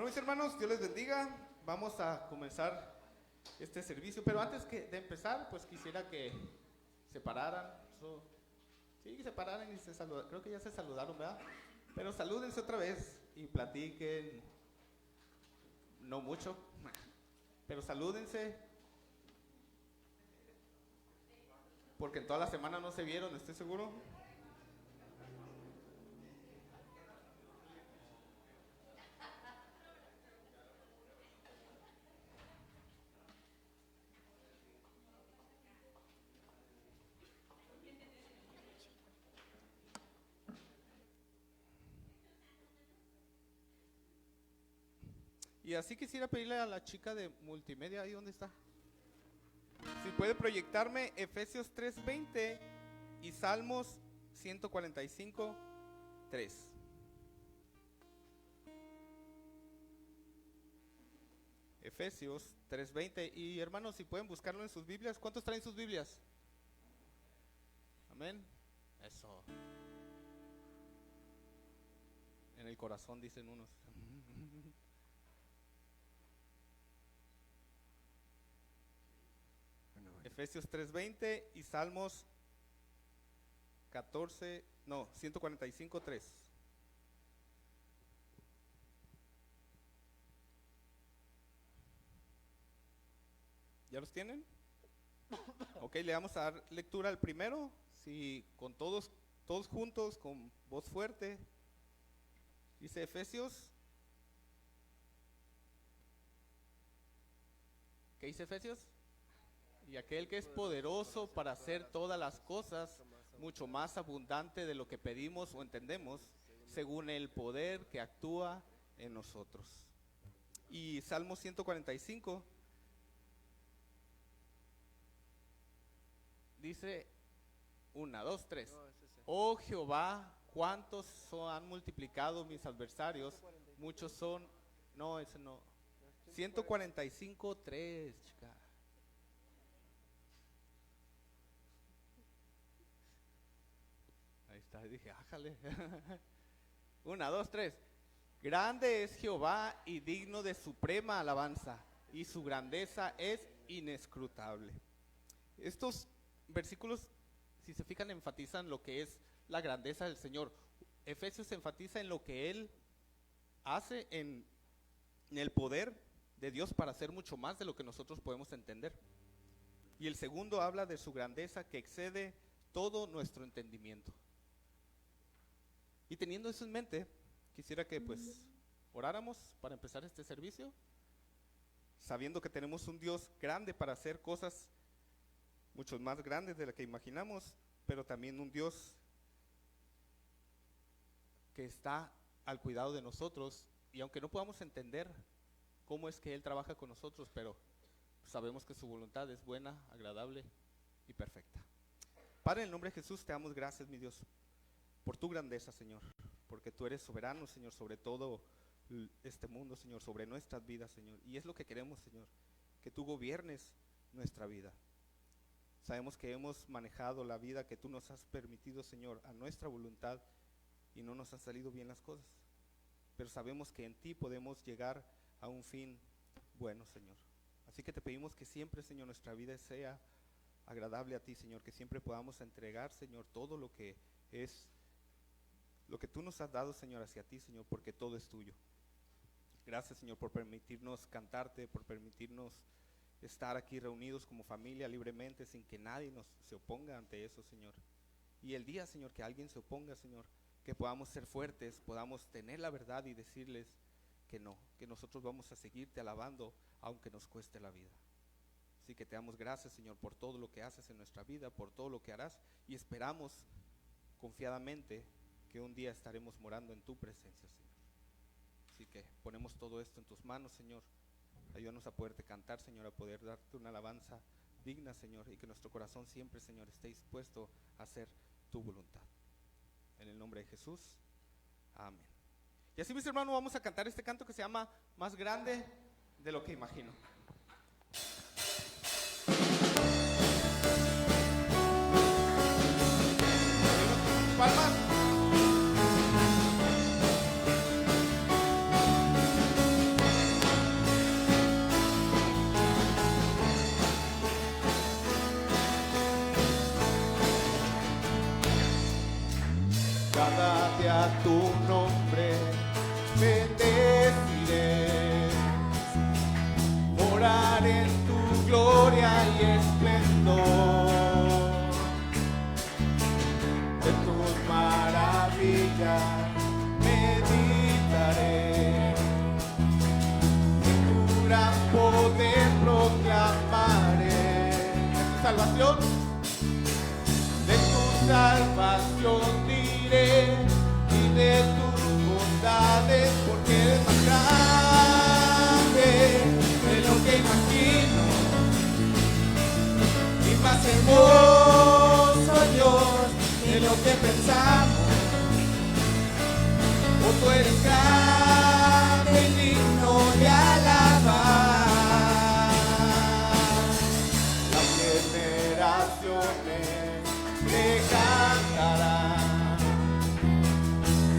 Bueno, mis hermanos, Dios les bendiga. Vamos a comenzar este servicio, pero antes de empezar, pues quisiera que se pararan. Sí, que se pararan y se saludaran. Creo que ya se saludaron, ¿verdad? Pero salúdense otra vez y platiquen. No mucho, pero salúdense. Porque en toda la semana no se vieron, estoy seguro. Y así quisiera pedirle a la chica de multimedia, ahí donde está, si puede proyectarme Efesios 3:20 y Salmos 145:3. Efesios 3:20. Y hermanos, si pueden buscarlo en sus Biblias. ¿Cuántos traen sus Biblias? Amén. Eso. En el corazón dicen unos. Efesios 3:20 y Salmos 145:3. ¿Ya los tienen? Ok, le vamos a dar lectura al primero. Sí, con todos juntos, con voz fuerte. Dice Efesios. ¿Qué dice Efesios? Y aquel que es poderoso para hacer todas las cosas mucho más abundante de lo que pedimos o entendemos, según el poder que actúa en nosotros. Y Salmo 145 dice 1, 2, 3. Oh Jehová, cuántos han multiplicado mis adversarios, muchos son. No, ese no. 145:3, chica. Ahí está, dije, ájale. 1, 2, 3. Grande es Jehová y digno de suprema alabanza, y su grandeza es inescrutable. Estos versículos, si se fijan, enfatizan lo que es la grandeza del Señor. Efesios enfatiza en lo que Él hace, en el poder de Dios para hacer mucho más de lo que nosotros podemos entender. Y el segundo habla de su grandeza que excede todo nuestro entendimiento. Y teniendo eso en mente, quisiera que pues oráramos para empezar este servicio, sabiendo que tenemos un Dios grande para hacer cosas mucho más grandes de lo que imaginamos, pero también un Dios que está al cuidado de nosotros. Y aunque no podamos entender cómo es que Él trabaja con nosotros, pero sabemos que su voluntad es buena, agradable y perfecta. Padre, en el nombre de Jesús te damos gracias, mi Dios, por tu grandeza, Señor, porque tú eres soberano, Señor, sobre todo este mundo, Señor, sobre nuestras vidas, Señor. Y es lo que queremos, Señor, que tú gobiernes nuestra vida. Sabemos que hemos manejado la vida que tú nos has permitido, Señor, a nuestra voluntad y no nos han salido bien las cosas. Pero sabemos que en ti podemos llegar a un fin bueno, Señor. Así que te pedimos que siempre, Señor, nuestra vida sea agradable a ti, Señor, que siempre podamos entregar, Señor, todo lo que es lo que tú nos has dado, Señor, hacia ti, Señor, porque todo es tuyo. Gracias, Señor, por permitirnos cantarte, por permitirnos estar aquí reunidos como familia libremente, sin que nadie se oponga ante eso, Señor. Y el día, Señor, que alguien se oponga, Señor, que podamos ser fuertes, podamos tener la verdad y decirles que no, que nosotros vamos a seguirte alabando, aunque nos cueste la vida. Así que te damos gracias, Señor, por todo lo que haces en nuestra vida, por todo lo que harás, y esperamos confiadamente que un día estaremos morando en tu presencia, Señor. Así que ponemos todo esto en tus manos, Señor. Ayúdanos a poderte cantar, Señor, a poder darte una alabanza digna, Señor, y que nuestro corazón siempre, Señor, esté dispuesto a hacer tu voluntad. En el nombre de Jesús, amén. Y así, mis hermanos, vamos a cantar este canto que se llama Más grande de lo que imagino. Palmas. cada día tu nombre bendeciré. Orar en tu gloria y esplendor, de tus maravillas meditaré, en tu gran poder proclamaré. Tu salvación, de tu salvación diré, y de tus bondades, porque eres más grande de lo que imagino, y más hermoso Dios de lo que pensamos. Oh, tú eres grande y digno de alabar. Las generaciones te cantarán,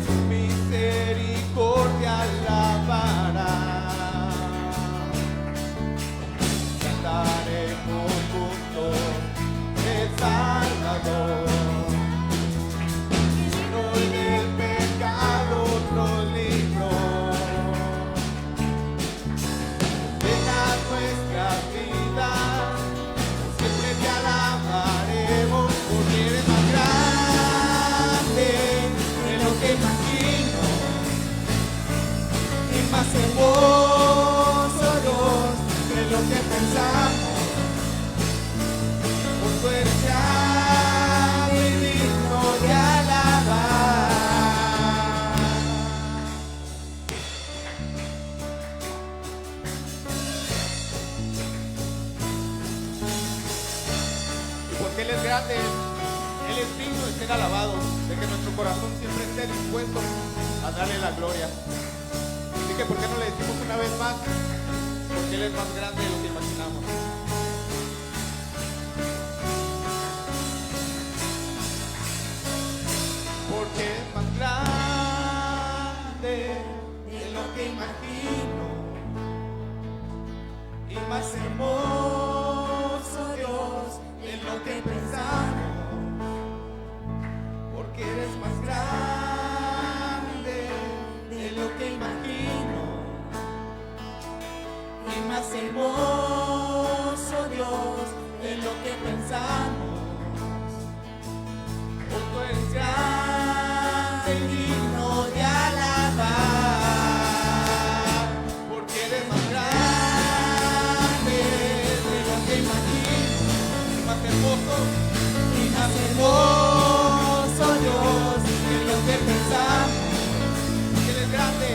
su misericordia alabarán. Cantaremos juntos el Salvador, hoy del pecado otro libro. Deja nuestras vidas, siempre te alabaremos, porque eres más grande de lo que imagino, y más hermoso Dios de lo que pensamos. Por tu eres grande y digno de alabar. Y porque Él es grande, Él es digno de ser alabado, de que nuestro corazón siempre esté dispuesto a darle la gloria. Así que ¿por qué no le decimos una vez más? Porque Él es más grande de lo que imaginamos. Porque es más grande de lo que imagino, y más hermoso Dios de lo que pensamos. Porque eres más grande de lo que imagino, y más hermoso Dios de lo que pensamos. Oh, tú eres grande y digno de alabar, porque eres más grande de lo que imagino, y más hermoso Dios de lo que pensamos. Porque eres grande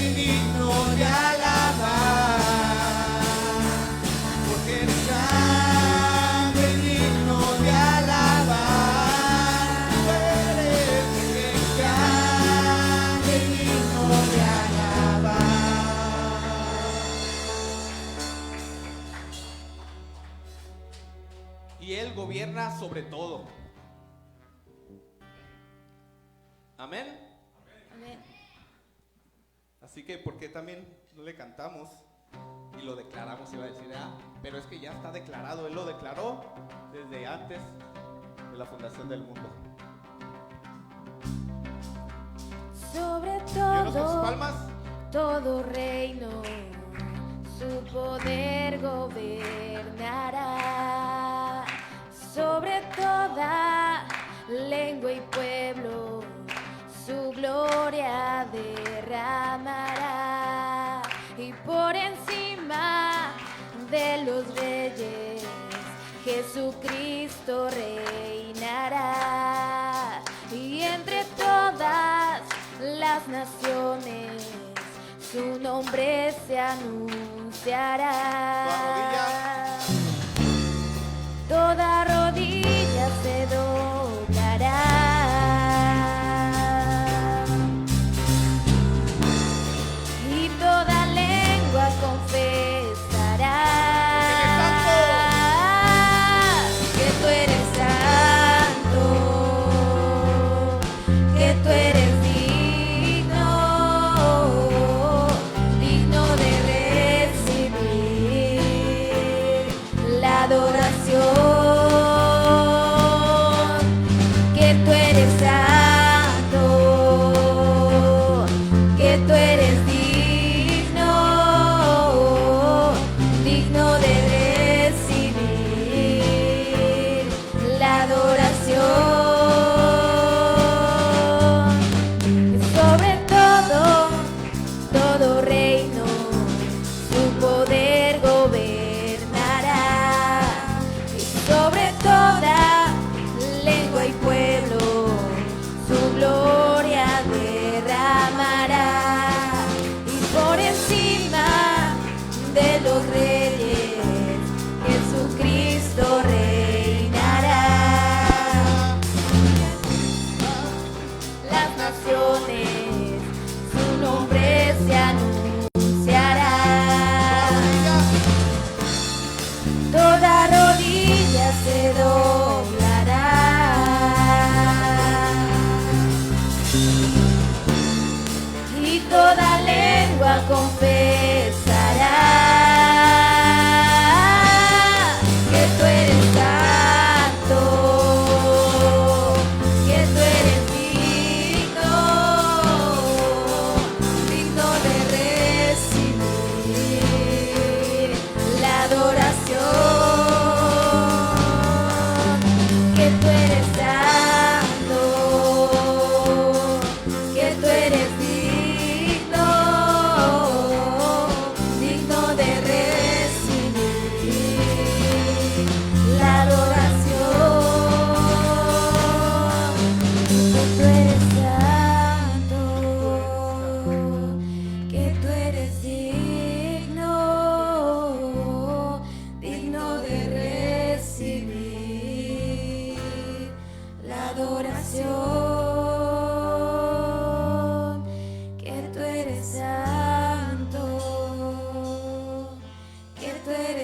y digno de alabar, porque eres grande y digno de alabar. Tú eres grande y digno de alabar. Y Él gobierna sobre todo. Amén. Amén. Así que, ¿por qué también no le cantamos y lo declaramos? Iba a decir, pero es que ya está declarado. Él lo declaró desde antes de la fundación del mundo. Sobre Dios con sus palmas. todo reino, su poder gobernará. Sobre toda lengua y pueblo, su gloria derramará. Y por encima de los reyes, Jesucristo reinará. Y entre todas las naciones, su nombre se anunciará. Toda rodilla se doblará y toda lengua confesará que tú eres santo, que tú eres digno de recibir la adoración.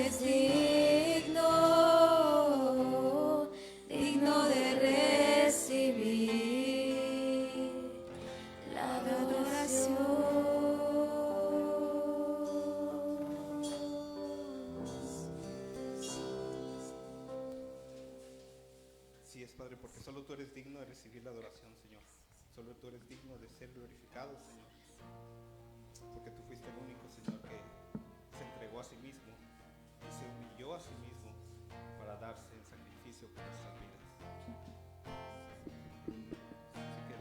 eres digno, digno de recibir la adoración. Sí es, Padre, porque solo tú eres digno de recibir la adoración, Señor. Solo tú eres digno de ser glorificado, Señor. Porque tú fuiste el único, Señor, que se entregó a sí mismo y se humilló a sí mismo para darse en sacrificio por nuestras vidas. Así que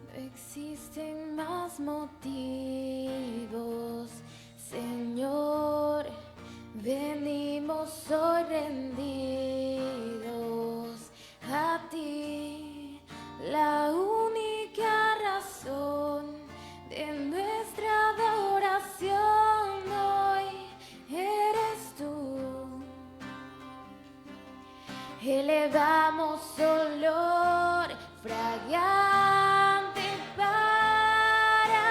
No existen más motivos, Señor. Venimos hoy rendidos a ti, la única razón de nuestra adoración hoy eres tú. Elevamos olor fragante para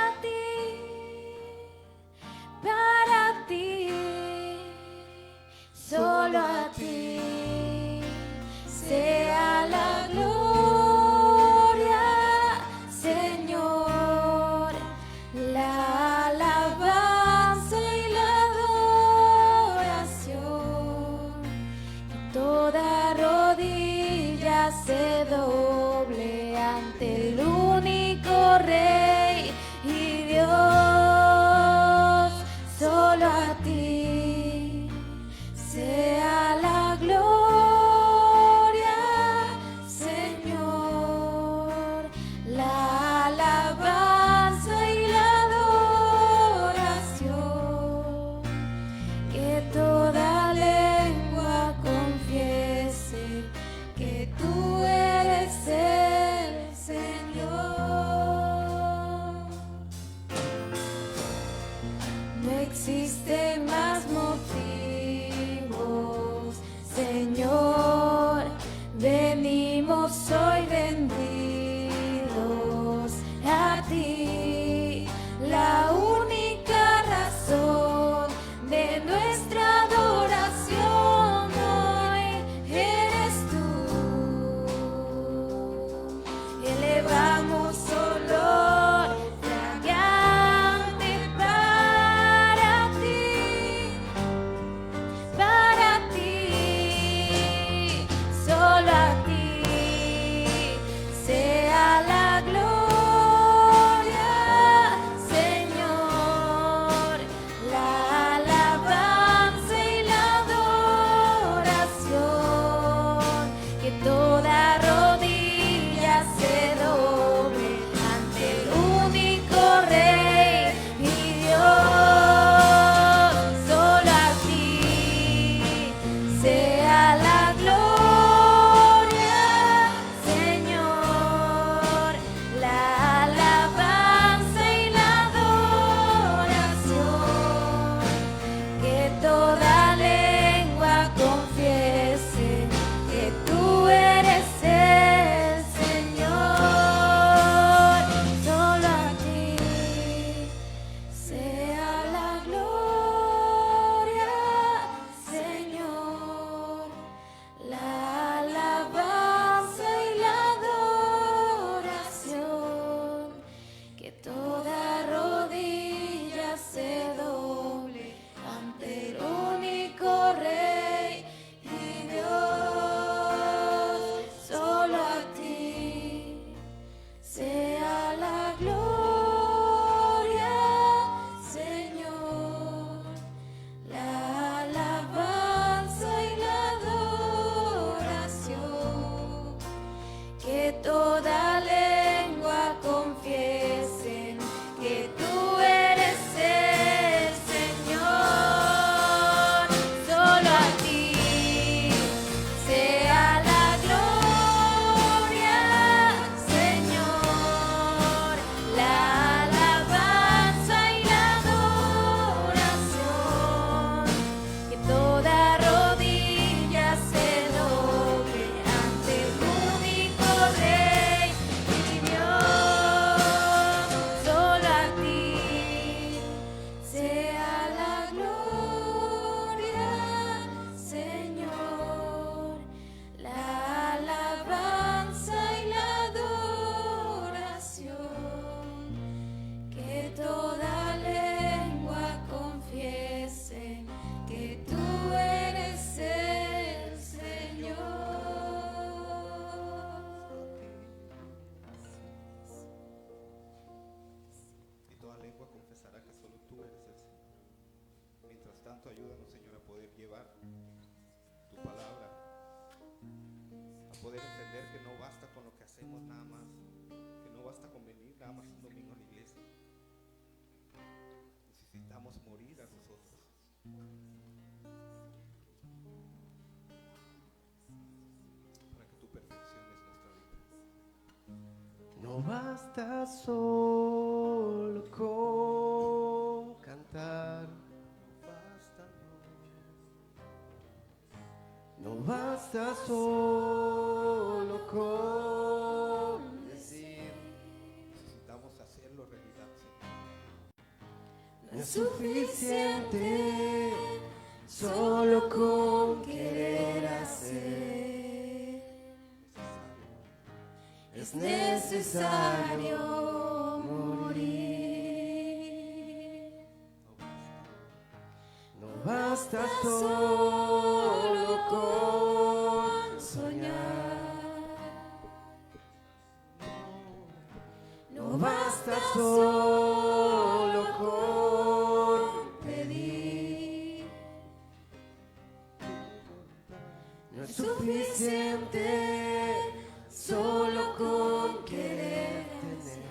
ti, solo a ti sea la gloria, Señor, la alabanza y la adoración. Que toda rodilla se doble ante el único Rey y Dios, solo a ti sea la gloria, Señor, la alabanza y la adoración. Que toda lengua confiese que tú eres reconocemos nada más que no basta con venir nada más un domingo a la iglesia. Necesitamos morir a nosotros. Para que tú perfecciones nuestra vida. No basta solo con cantar, no basta solo con decir, necesitamos hacerlo realidad, Señor. no es suficiente solo con querer hacer, es necesario morir. No basta solo con soñar, no basta solo con pedir, no es suficiente solo con querer tener,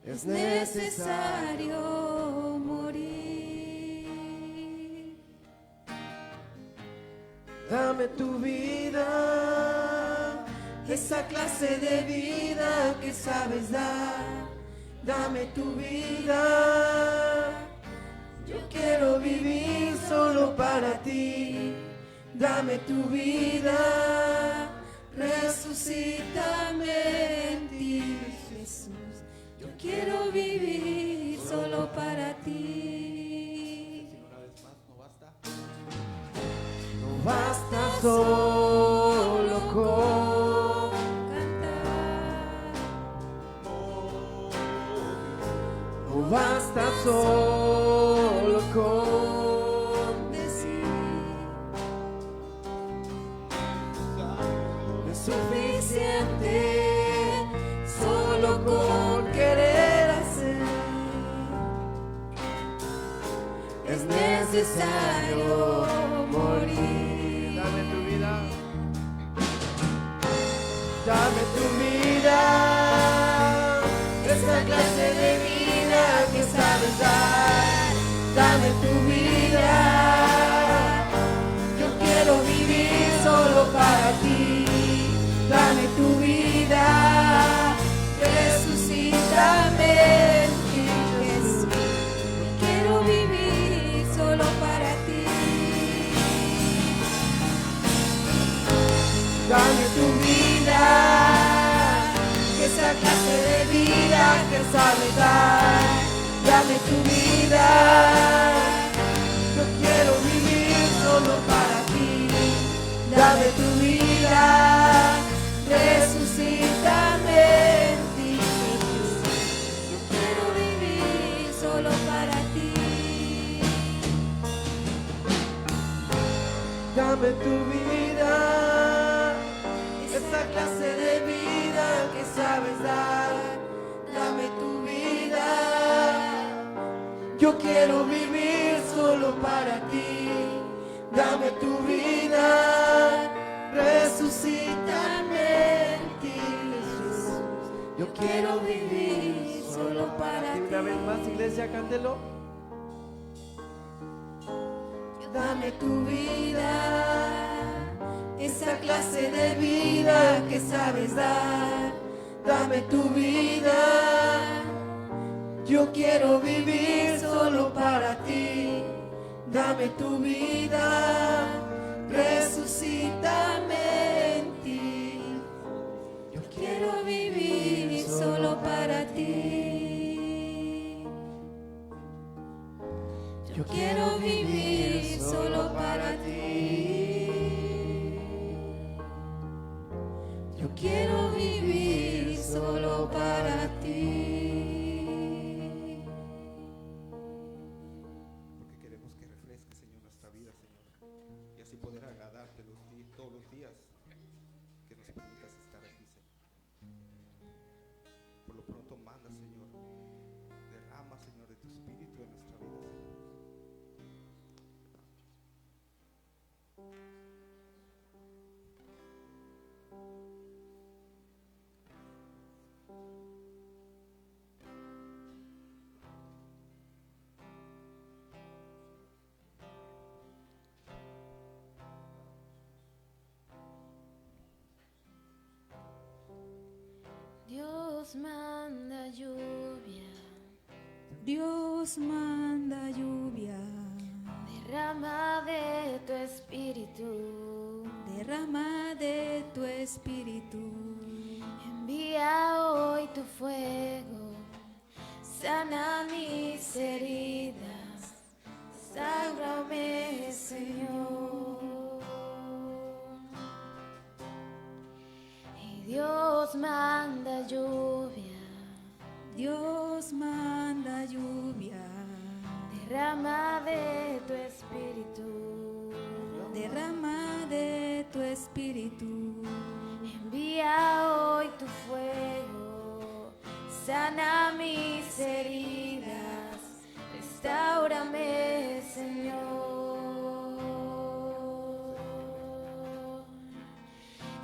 es necesario morir. Dame tu vida, esa clase de vida que sabes dar. Dame tu vida, yo quiero vivir solo para ti. Dame tu vida, resucítame en ti, Jesús. Yo quiero vivir solo para ti. Una vez más, no basta. No basta solo con cantar, no basta solo con decir, no es suficiente solo con querer hacer, es necesario morir. Dame tu vida, dame tu vida, esa clase de vida que sabes dar. Dame tu vida, yo quiero vivir solo para ti. Dame tu vida, resucítame en ti, Jesús. Yo quiero vivir solo para ti. Dame tu vida, esa clase de vida que sabes dar. Dame tu vida, yo quiero vivir solo para ti. Dame tu vida, resucítame en ti, Jesús. Yo quiero vivir solo para ti. Dame tu vida, esa clase de vida que sabes dar. Dame tu vida, yo quiero vivir solo para ti. Dame tu vida, resucítame en ti, Jesús. Yo quiero vivir solo para ti. Una vez más, iglesia, cántelo. Dame tu vida, esa clase de vida que sabes dar. Dame tu vida, yo quiero vivir solo para ti. Dame tu vida, resucítame en ti. Yo quiero vivir solo para ti. Yo quiero vivir solo para ti. Yo quiero vivir solo para ti. Porque queremos que refresque, Señor, nuestra vida, Señor. Y así poder agradarte todos los días que nos permitas estar aquí, Señor. Por lo pronto manda, Señor. Derrama, Señor, de tu espíritu en nuestra vida, Señor. manda lluvia, Dios manda lluvia, derrama de tu espíritu, derrama de tu espíritu. envía hoy tu fuego, sana mis heridas, ságrame, Señor. Y Dios manda lluvia, Dios manda lluvia, derrama de tu espíritu, derrama de tu espíritu. envía hoy tu fuego, sana mis heridas, restáurame, Señor.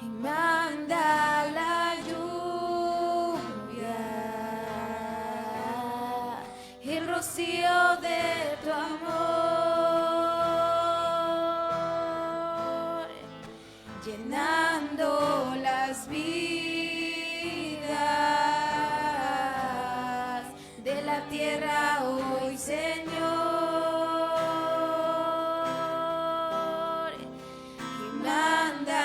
Y manda la lluvia, el rocío de tu amor, llenando las vidas de la tierra hoy, Señor. Y manda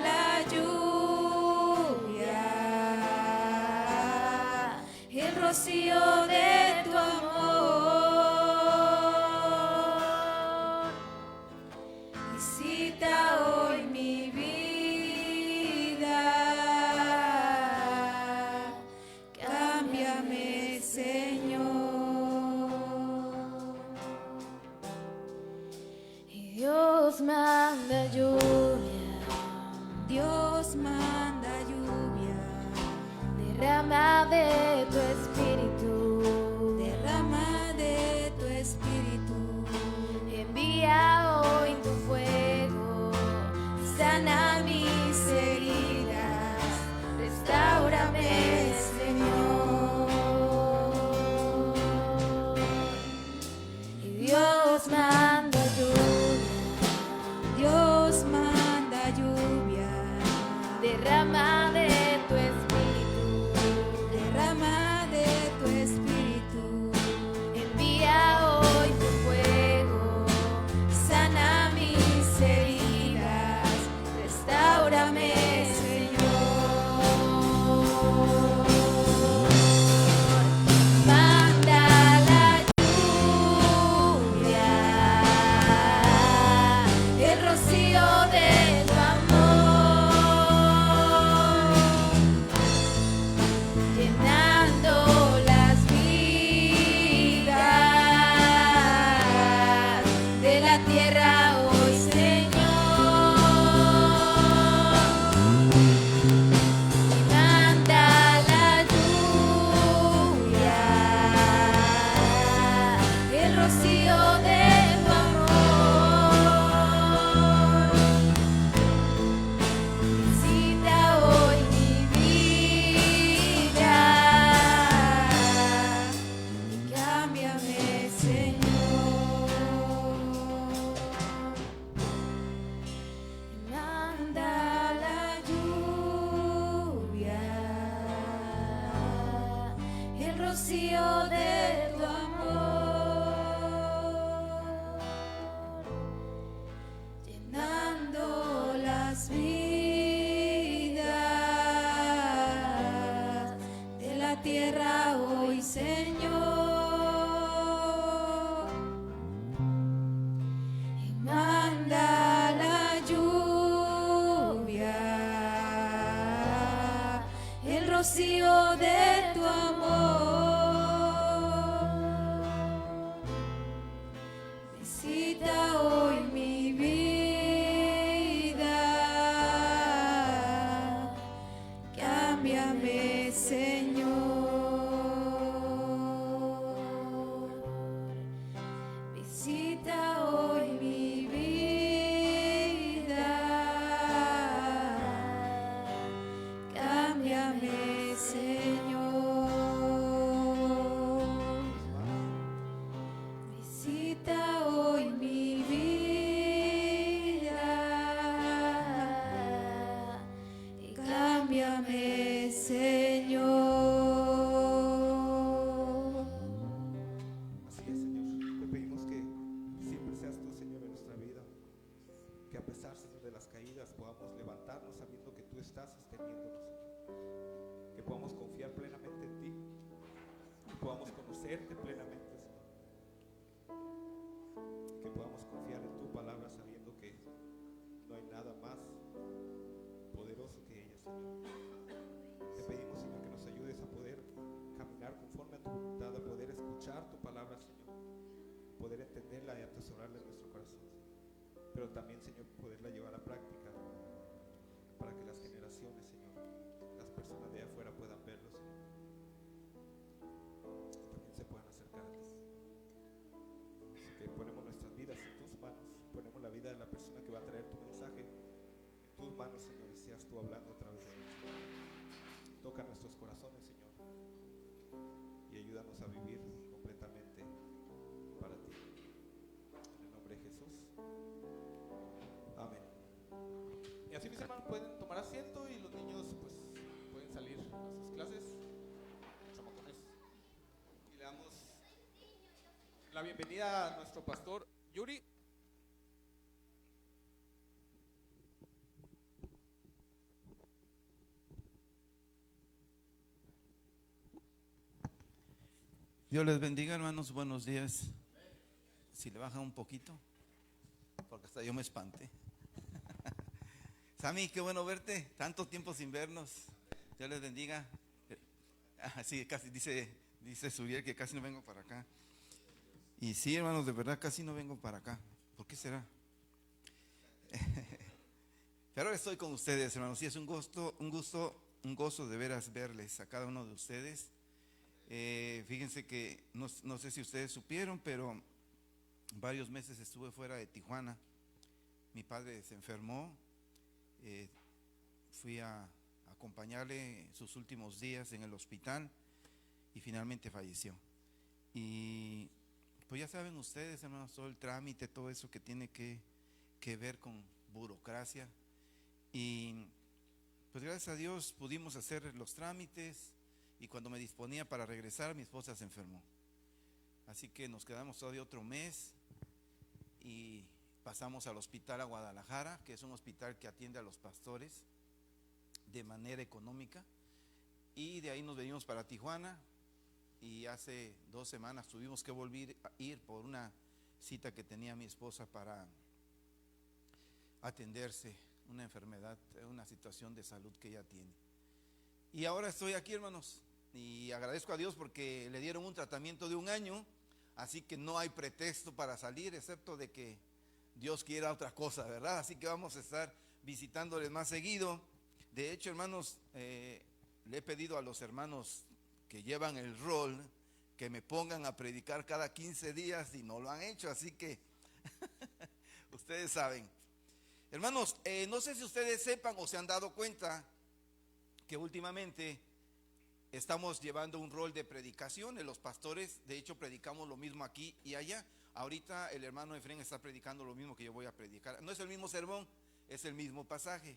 la lluvia, el rocío de tu amor. Visita hoy mi vida, cámbiame, Señor. Y Dios manda lluvia, Dios manda lluvia, derrama de tu espíritu, derrama de tu espíritu. envía hoy tu fuego, sana mis heridas, restáurame, Señor. Y Dios manda lluvia, Dios manda lluvia, derrama de tu espíritu, derrama de tu espíritu. envía hoy tu fuego, sana mis heridas, restáurame, Señor. Manda la lluvia, el rocío de tu amor, llenando las vidas de la tierra hoy, Señor. Y manda la lluvia, el rocío de tu amor. Visita hoy mi vida y cámbiame, Señor. Y manda la lluvia, el rocío de tu amor, llenando las vidas de la tierra hoy, Señor. Y manda la lluvia, el rocío de tu amor. Visita hoy mi vida, cámbiame, Señor. Visita hoy mi vida, cámbiame, Señor. Visita hoy mi vida y cámbiame, Señor. pesar, Señor, de las caídas, podamos levantarnos sabiendo que tú estás sosteniéndonos, Señor. Que podamos confiar plenamente en ti, que podamos conocerte plenamente, Señor. Que podamos confiar en tu palabra sabiendo que no hay nada más poderoso que ella, Señor. Te pedimos, Señor, que nos ayudes a poder caminar conforme a tu voluntad, a poder escuchar tu palabra, Señor, poder entenderla y atesorarla en nuestro corazón, Señor. Pero también, Señor, poderla llevar a práctica para que las generaciones, Señor, las personas de allá afuera puedan verlo, Señor, y también se puedan acercar a ti. Así que ponemos nuestras vidas en tus manos, ponemos la vida de la persona que va a traer tu mensaje en tus manos, Señor, y seas tú hablando a través de nosotros. Toca nuestros corazones, Señor, y ayúdanos a vivir completamente para ti. En el nombre de Jesús. Amén. Y así, mis hermanos, pueden tomar asiento y los niños pues pueden salir a sus clases, chamacones. Y le damos la bienvenida a nuestro pastor Yuri. Dios les bendiga, hermanos, buenos días. Si le bajan un poquito, porque hasta yo me espanté. Sammy, qué bueno verte, tanto tiempo sin vernos. Dios les bendiga. Sí, casi dice Suriel que casi no vengo para acá. Y sí, hermanos, de verdad casi no vengo para acá. ¿Por qué será? Pero ahora estoy con ustedes, hermanos, y es un gozo de veras verles a cada uno de ustedes. Fíjense que no sé si ustedes supieron, pero varios meses estuve fuera de Tijuana. Mi padre se enfermó, fui a acompañarle sus últimos días en el hospital y finalmente falleció. Y pues ya saben ustedes, hermanos, todo el trámite, todo eso que tiene que ver con burocracia. Y pues gracias a Dios pudimos hacer los trámites. Y cuando me disponía para regresar, mi esposa se enfermó. Así que nos quedamos todavía otro mes y pasamos al hospital a Guadalajara, que es un hospital que atiende a los pastores de manera económica. Y de ahí nos venimos para Tijuana y hace 2 semanas tuvimos que volver a ir por una cita que tenía mi esposa para atenderse una enfermedad, una situación de salud que ella tiene. Y ahora estoy aquí, hermanos, y agradezco a Dios porque le dieron un tratamiento de 1 año, así que no hay pretexto para salir, excepto de que Dios quiera otra cosa, ¿verdad? Así que vamos a estar visitándoles más seguido. De hecho, hermanos, le he pedido a los hermanos que llevan el rol que me pongan a predicar cada 15 días y no lo han hecho, así que ustedes saben. Hermanos, no sé si ustedes sepan o se han dado cuenta que últimamente estamos llevando un rol de predicación. Los pastores, de hecho, predicamos lo mismo aquí y allá. Ahorita el hermano Efraín está predicando lo mismo que yo voy a predicar. No es el mismo sermón, es el mismo pasaje.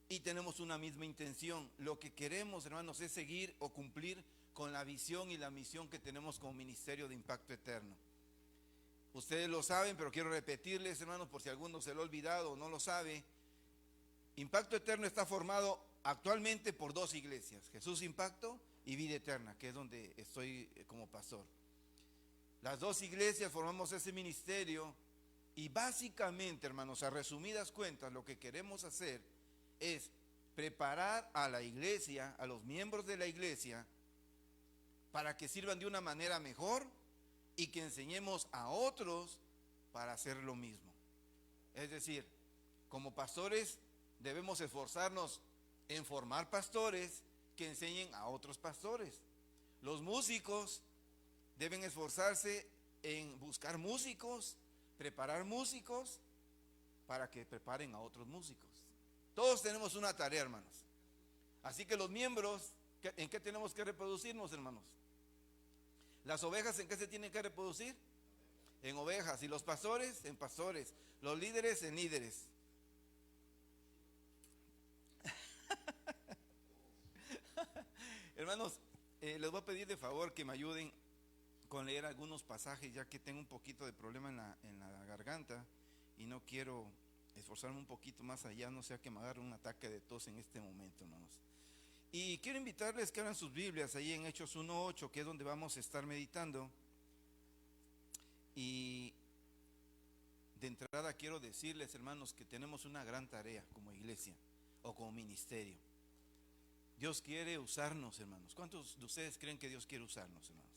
Y tenemos una misma intención. Lo que queremos, hermanos, es seguir o cumplir con la visión y la misión que tenemos como Ministerio de Impacto Eterno. Ustedes lo saben, pero quiero repetirles, hermanos, por si alguno se lo ha olvidado o no lo sabe. Impacto Eterno está formado actualmente por 2 iglesias, Jesús Impacto y Vida Eterna, que es donde estoy como pastor. Las 2 iglesias formamos ese ministerio y básicamente, hermanos, a resumidas cuentas, lo que queremos hacer es preparar a la iglesia, a los miembros de la iglesia, para que sirvan de una manera mejor y que enseñemos a otros para hacer lo mismo. Es decir, como pastores debemos esforzarnos en formar pastores que enseñen a otros pastores. Los músicos deben esforzarse en buscar músicos, preparar músicos para que preparen a otros músicos. Todos tenemos una tarea, hermanos. Así que los miembros, ¿en qué tenemos que reproducirnos, hermanos? Las ovejas, ¿en qué se tienen que reproducir? En ovejas. Y los pastores, en pastores. Los líderes, en líderes. Hermanos, les voy a pedir de favor que me ayuden con leer algunos pasajes, ya que tengo un poquito de problema en la garganta y no quiero esforzarme un poquito más allá, no sea que me agarre un ataque de tos en este momento, hermanos. Y quiero invitarles que abran sus Biblias ahí en Hechos 1:8, que es donde vamos a estar meditando. Y de entrada quiero decirles, hermanos, que tenemos una gran tarea como iglesia o como ministerio. Dios quiere usarnos, hermanos. ¿Cuántos de ustedes creen que Dios quiere usarnos, hermanos?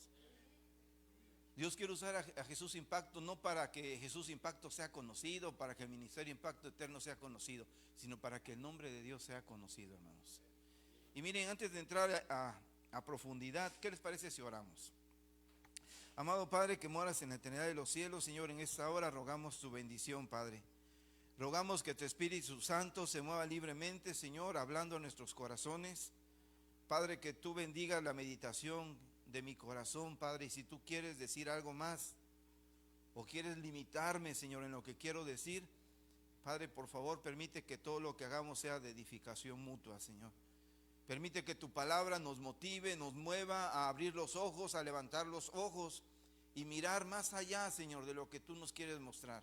Dios quiere usar a Jesús Impacto no para que Jesús Impacto sea conocido, para que el ministerio Impacto Eterno sea conocido, sino para que el nombre de Dios sea conocido, hermanos. Y miren, antes de entrar a profundidad, ¿qué les parece si oramos? Amado Padre que moras en la eternidad de los cielos, Señor, en esta hora rogamos tu bendición, Padre. Rogamos que tu Espíritu Santo se mueva libremente, Señor, hablando a nuestros corazones. Padre, que tú bendigas la meditación de mi corazón, Padre, y si tú quieres decir algo más o quieres limitarme, Señor, en lo que quiero decir, Padre, por favor, permite que todo lo que hagamos sea de edificación mutua, Señor. Permite que tu palabra nos motive, nos mueva a abrir los ojos, a levantar los ojos y mirar más allá, Señor, de lo que tú nos quieres mostrar.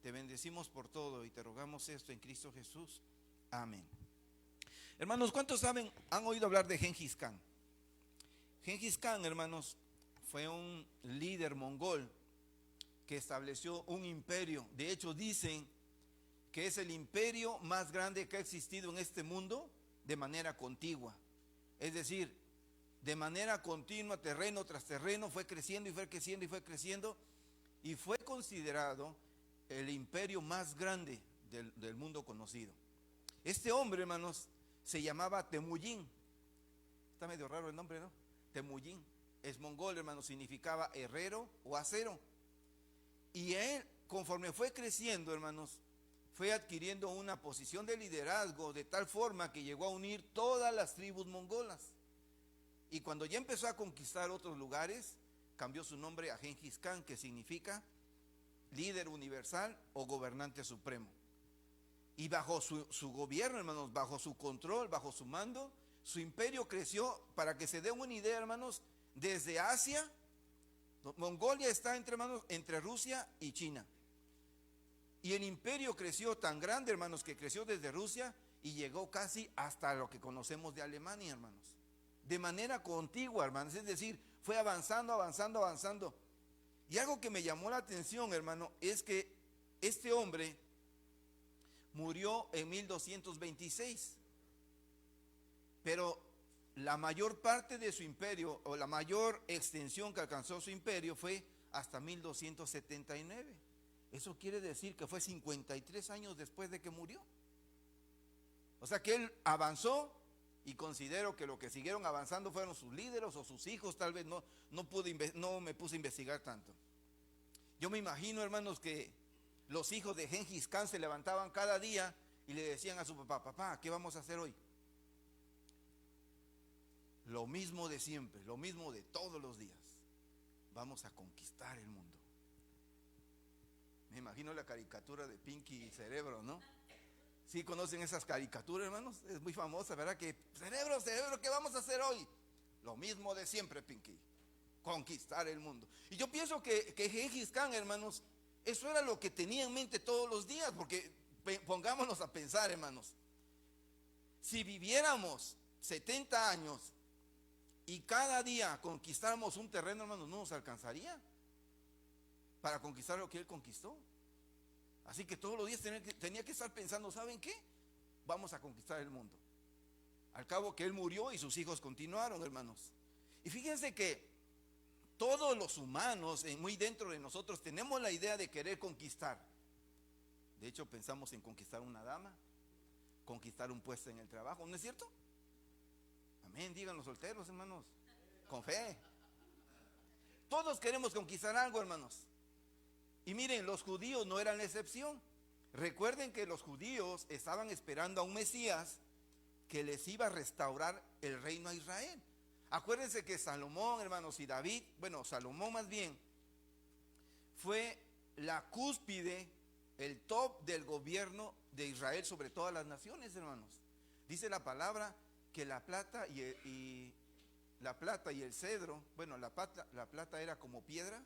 Te bendecimos por todo y te rogamos esto en Cristo Jesús. Amén. Hermanos, ¿cuántos han oído hablar de Gengis Khan? Gengis Khan, hermanos, fue un líder mongol que estableció un imperio. De hecho, dicen que es el imperio más grande que ha existido en este mundo de manera contigua. Es decir, de manera continua, terreno tras terreno, fue creciendo y fue creciendo y fue creciendo, y fue considerado el imperio más grande del mundo conocido. Este hombre, hermanos, se llamaba Temujin. Está medio raro el nombre, ¿no? Temujin. Es mongol, hermanos, significaba herrero o acero. Y él, conforme fue creciendo, hermanos, fue adquiriendo una posición de liderazgo de tal forma que llegó a unir todas las tribus mongolas. Y cuando ya empezó a conquistar otros lugares, cambió su nombre a Gengis Khan, que significa líder universal o gobernante supremo. Y bajo su gobierno, hermanos, bajo su control, bajo su mando, su imperio creció. Para que se den una idea, hermanos, desde Asia, Mongolia está entre Rusia y China. Y el imperio creció tan grande, hermanos, que creció desde Rusia y llegó casi hasta lo que conocemos de Alemania, hermanos. De manera contigua, hermanos, es decir, fue avanzando, avanzando, avanzando. Y algo que me llamó la atención, hermano, es que este hombre murió en 1226. Pero la mayor parte de su imperio, o la mayor extensión que alcanzó su imperio, fue hasta 1279. Eso quiere decir que fue 53 años después de que murió. O sea que él avanzó, y considero que lo que siguieron avanzando fueron sus líderes o sus hijos. Tal vez no me puse a investigar tanto. Yo me imagino, hermanos, que los hijos de Gengis Khan se levantaban cada día y le decían a su papá: papá, ¿qué vamos a hacer hoy? Lo mismo de siempre, lo mismo de todos los días. Vamos a conquistar el mundo. Me imagino la caricatura de Pinky y Cerebro, ¿no? ¿Sí conocen esas caricaturas, hermanos? Es muy famosa, ¿verdad? Que cerebro, ¿qué vamos a hacer hoy? Lo mismo de siempre, Pinky. Conquistar el mundo. Y yo pienso que Gengis Khan, hermanos, eso era lo que tenía en mente todos los días. Porque pongámonos a pensar, hermanos, si viviéramos 70 años y cada día conquistáramos un terreno, hermanos, no nos alcanzaría para conquistar lo que él conquistó. Así que todos los días tenía que estar pensando: ¿saben qué? Vamos a conquistar el mundo. Al cabo que él murió y sus hijos continuaron, hermanos. Y fíjense que todos los humanos, muy dentro de nosotros, tenemos la idea de querer conquistar. De hecho, pensamos en conquistar una dama, conquistar un puesto en el trabajo, ¿no es cierto? Amén, digan los solteros, hermanos, con fe. Todos queremos conquistar algo, hermanos. Y miren, los judíos no eran la excepción. Recuerden que los judíos estaban esperando a un Mesías que les iba a restaurar el reino a Israel. Acuérdense que Salomón, hermanos, y David, bueno, Salomón más bien, fue la cúspide, el top del gobierno de Israel sobre todas las naciones, hermanos. Dice la palabra que la plata y el cedro, bueno, la plata era como piedra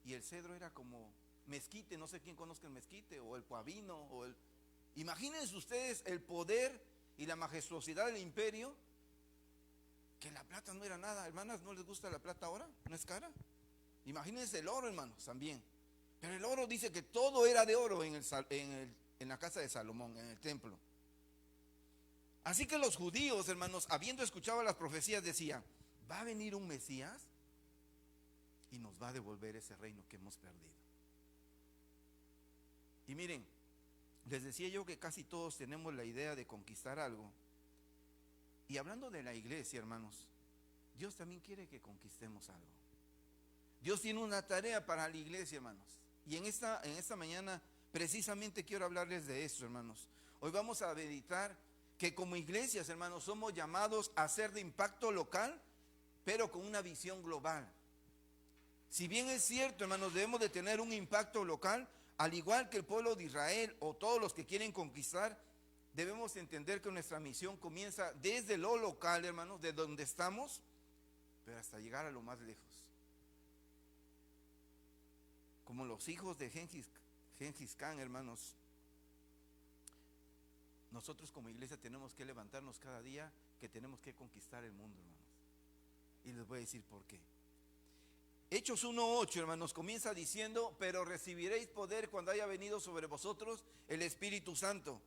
y el cedro era como mezquite, no sé quién conozca el mezquite, o el coavino, imagínense ustedes el poder y la majestuosidad del imperio, que la plata no era nada. Hermanas, ¿no les gusta la plata ahora? ¿No es cara? Imagínense el oro, hermanos, también. Pero el oro dice que todo era de oro en la casa de Salomón, en el templo. Así que los judíos, hermanos, habiendo escuchado las profecías, decían: va a venir un Mesías y nos va a devolver ese reino que hemos perdido. Y miren, les decía yo que casi todos tenemos la idea de conquistar algo. Y hablando de la iglesia, hermanos, Dios también quiere que conquistemos algo. Dios tiene una tarea para la iglesia, hermanos. Y en esta mañana precisamente quiero hablarles de esto, hermanos. Hoy vamos a meditar que como iglesias, hermanos, somos llamados a ser de impacto local, pero con una visión global. Si bien es cierto, hermanos, debemos de tener un impacto local, al igual que el pueblo de Israel o todos los que quieren conquistar, debemos entender que nuestra misión comienza desde lo local, hermanos, de donde estamos, pero hasta llegar a lo más lejos. Como los hijos de Gengis Khan, hermanos, nosotros como iglesia tenemos que levantarnos cada día que tenemos que conquistar el mundo, hermanos. Y les voy a decir por qué. Hechos 1:8, hermanos, comienza diciendo: pero recibiréis poder cuando haya venido sobre vosotros el Espíritu Santo.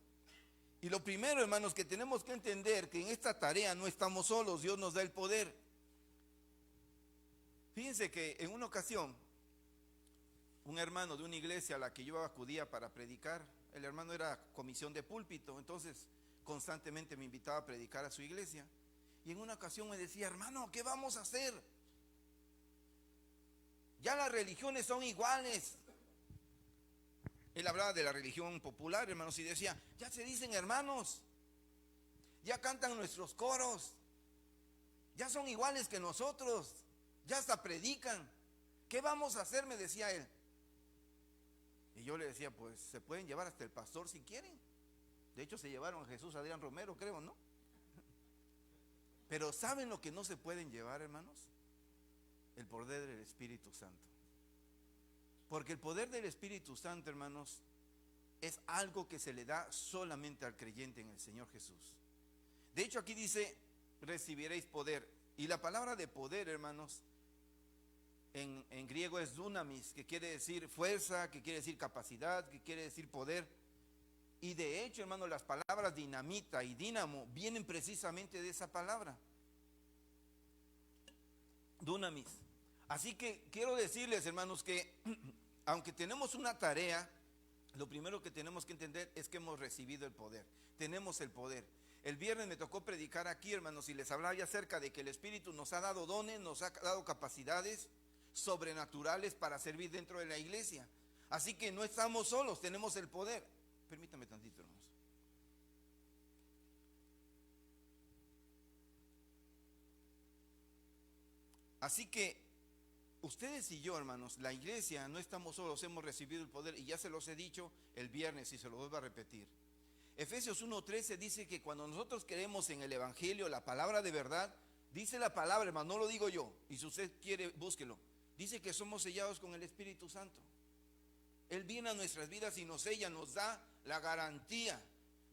Y lo primero, hermanos, que tenemos que entender, que en esta tarea no estamos solos, Dios nos da el poder. Fíjense que en una ocasión, un hermano de una iglesia a la que yo acudía para predicar, el hermano era comisión de púlpito, entonces constantemente me invitaba a predicar a su iglesia. Y en una ocasión me decía: hermano, ¿qué vamos a hacer? Ya las religiones son iguales. Él hablaba de la religión popular, hermanos, y decía: ya se dicen hermanos, ya cantan nuestros coros, ya son iguales que nosotros, ya hasta predican. ¿Qué vamos a hacer?, me decía él. Y yo le decía: pues se pueden llevar hasta el pastor si quieren. De hecho se llevaron a Jesús Adrián Romero, creo, ¿no? Pero ¿saben lo que no se pueden llevar, hermanos? El poder del Espíritu Santo. Porque el poder del Espíritu Santo, hermanos, es algo que se le da solamente al creyente en el Señor Jesús. De hecho aquí dice: recibiréis poder. Y la palabra de poder, hermanos, en griego es dunamis, que quiere decir fuerza, que quiere decir capacidad, que quiere decir poder. Y de hecho, hermanos, las palabras dinamita y dínamo vienen precisamente de esa palabra, dunamis. Así que quiero decirles, hermanos, que aunque tenemos una tarea, lo primero que tenemos que entender es que hemos recibido el poder. Tenemos el poder. El viernes me tocó predicar aquí, hermanos, y les hablaba ya acerca de que el Espíritu nos ha dado dones, nos ha dado capacidades sobrenaturales para servir dentro de la iglesia. Así que no estamos solos, tenemos el poder. Permítame tantito, hermanos. Así que ustedes y yo, hermanos, la iglesia, no estamos solos, hemos recibido el poder, y ya se los he dicho el viernes y se lo vuelvo a repetir. Efesios 1:13 dice que cuando nosotros creemos en el Evangelio, la palabra de verdad, dice la palabra, hermano, no lo digo yo, y si usted quiere, búsquelo. Dice que somos sellados con el Espíritu Santo. Él viene a nuestras vidas y nos sella, nos da la garantía.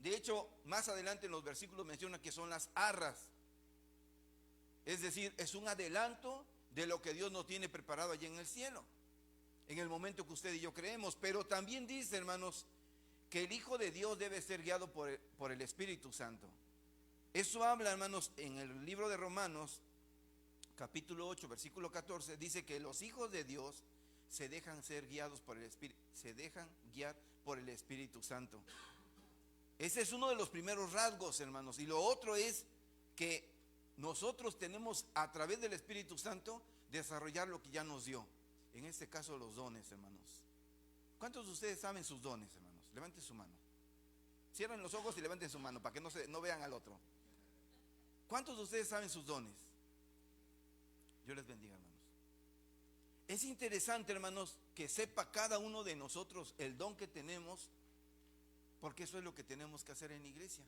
De hecho, más adelante en los versículos menciona que son las arras. Es decir, es un adelanto de lo que Dios nos tiene preparado allí en el cielo, en el momento que usted y yo creemos. Pero también dice, hermanos, que el Hijo de Dios debe ser guiado por el Espíritu Santo. Eso habla, hermanos, en el libro de Romanos, capítulo 8, versículo 14, dice que los hijos de Dios se dejan ser guiados por el Espíritu, se dejan guiar por el Espíritu Santo. Ese es uno de los primeros rasgos, hermanos. Y lo otro es que nosotros tenemos, a través del Espíritu Santo, desarrollar lo que ya nos dio. En este caso, los dones, hermanos. ¿Cuántos de ustedes saben sus dones, hermanos? Levanten su mano. Cierren los ojos y levanten su mano para que no vean al otro. ¿Cuántos de ustedes saben sus dones? Dios les bendiga, hermanos. Es interesante, hermanos, que sepa cada uno de nosotros el don que tenemos, porque eso es lo que tenemos que hacer en la iglesia.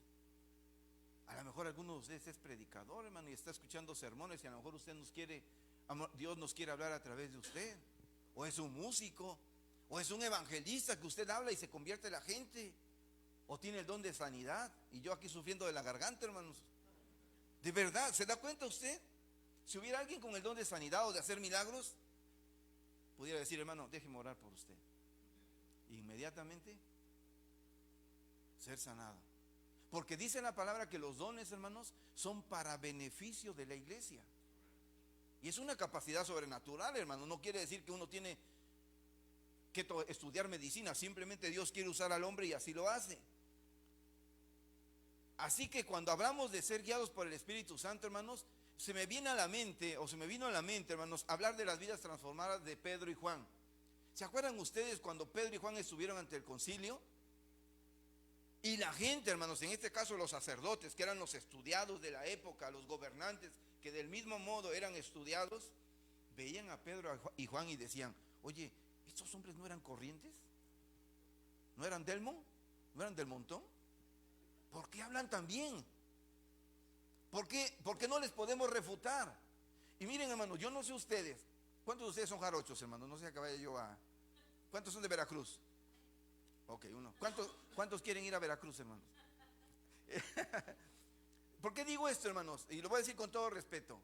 A lo mejor alguno de ustedes es predicador, hermano, y está escuchando sermones, y a lo mejor Dios nos quiere hablar a través de usted. O es un músico, ¿O es un evangelista que usted habla y se convierte la gente? ¿O tiene el don de sanidad? Y yo aquí sufriendo de la garganta, hermanos. De verdad, ¿se da cuenta usted? Si hubiera alguien con el don de sanidad o de hacer milagros, pudiera decir, hermano, déjeme orar por usted. Inmediatamente ser sanado. Porque dice la palabra que los dones, hermanos, son para beneficio de la iglesia. Y es una capacidad sobrenatural, hermano. No quiere decir que uno tiene que estudiar medicina. Simplemente Dios quiere usar al hombre y así lo hace. Así que cuando hablamos de ser guiados por el Espíritu Santo, hermanos, se me vino a la mente, hermanos, hablar de las vidas transformadas de Pedro y Juan. ¿Se acuerdan ustedes cuando Pedro y Juan estuvieron ante el concilio? Y la gente, hermanos, en este caso los sacerdotes, que eran los estudiados de la época, los gobernantes, que del mismo modo eran estudiados, veían a Pedro y Juan y decían, oye, ¿estos hombres no eran corrientes? ¿No eran Delmo? ¿No eran del montón? ¿Por qué hablan tan bien? ¿Por qué no les podemos refutar? Y miren, hermanos, yo no sé ustedes, ¿cuántos de ustedes son jarochos, hermanos? No sé que vaya yo a... ¿Cuántos son de Veracruz? Ok, uno. ¿Cuántos quieren ir a Veracruz, hermanos? ¿Por qué digo esto, hermanos? Y lo voy a decir con todo respeto.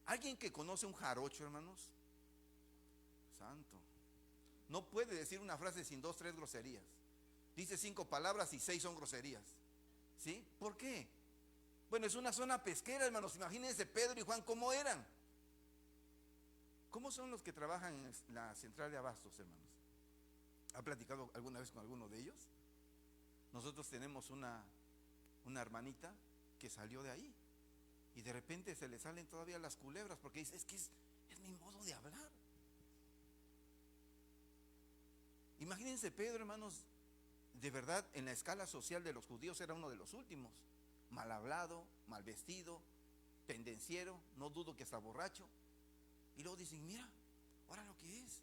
¿Alguien que conoce un jarocho, hermanos? Santo. No puede decir una frase sin 2, 3 groserías. Dice 5 palabras y 6 son groserías. ¿Sí? ¿Por qué? Bueno, es una zona pesquera, hermanos. Imagínense Pedro y Juan cómo eran. ¿Cómo son los que trabajan en la central de abastos, hermanos? ¿Ha platicado alguna vez con alguno de ellos? Nosotros tenemos una hermanita que salió de ahí y de repente se le salen todavía las culebras porque dice, es que es mi modo de hablar. Imagínense Pedro, hermanos, de verdad en la escala social de los judíos era uno de los últimos. Mal hablado, mal vestido, pendenciero, no dudo que hasta borracho. Y luego dicen, mira, ahora lo que es.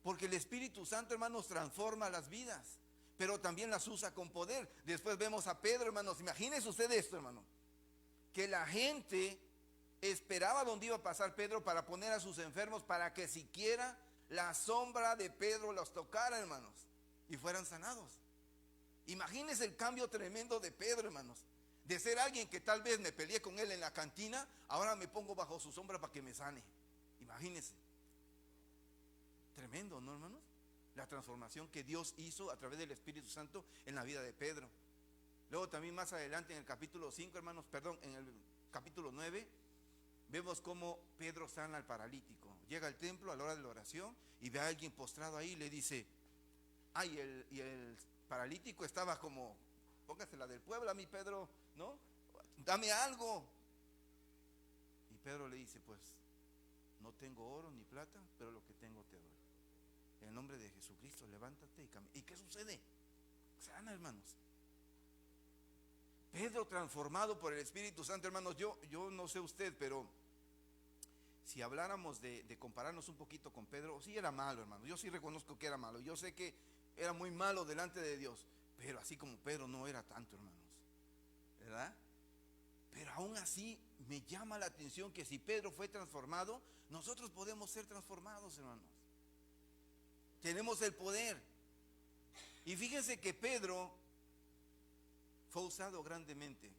Porque el Espíritu Santo, hermanos, transforma las vidas, pero también las usa con poder. Después vemos a Pedro, hermanos, imagínense usted esto, hermano, que la gente esperaba donde iba a pasar Pedro para poner a sus enfermos para que siquiera la sombra de Pedro los tocara, hermanos, y fueran sanados. Imagínense el cambio tremendo de Pedro, hermanos, de ser alguien que tal vez me peleé con él en la cantina, ahora me pongo bajo su sombra para que me sane. Imagínense. Tremendo, ¿no, hermanos? La transformación que Dios hizo a través del Espíritu Santo en la vida de Pedro. Luego también más adelante en el capítulo 5, hermanos, perdón, en el capítulo 9, vemos cómo Pedro sana al paralítico. Llega al templo a la hora de la oración y ve a alguien postrado ahí y le dice, ay, y el paralítico estaba como, póngase la del pueblo a mí, Pedro, ¿no? Dame algo. Y Pedro le dice, pues, no tengo oro ni plata, pero lo que tengo te doy. En el nombre de Jesucristo, levántate y camina. ¿Y qué sucede? Sana, hermanos. Pedro transformado por el Espíritu Santo, hermanos. Yo no sé usted, pero si habláramos de compararnos un poquito con Pedro, sí era malo, hermano. Yo sí reconozco que era malo. Yo sé que era muy malo delante de Dios, pero así como Pedro no era tanto, hermanos, ¿verdad? Pero aún así me llama la atención que si Pedro fue transformado, nosotros podemos ser transformados, hermanos. Tenemos el poder. Y fíjense que Pedro fue usado grandemente,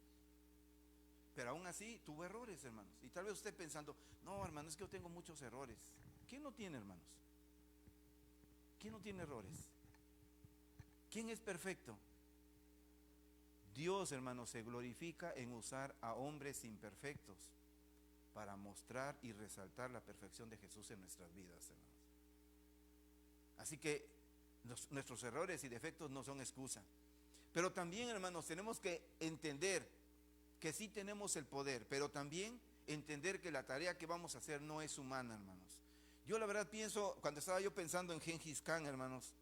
pero aún así tuvo errores, hermanos. Y tal vez usted pensando, no, hermano, es que yo tengo muchos errores. ¿Quién no tiene, hermanos? ¿Quién no tiene errores? ¿Quién es perfecto? Dios, hermanos, se glorifica en usar a hombres imperfectos para mostrar y resaltar la perfección de Jesús en nuestras vidas, hermanos. Así que nuestros errores y defectos no son excusa. Pero también, hermanos, tenemos que entender que sí tenemos el poder, pero también entender que la tarea que vamos a hacer no es humana, hermanos. Yo la verdad pienso, cuando estaba yo pensando en Gengis Khan, hermanos,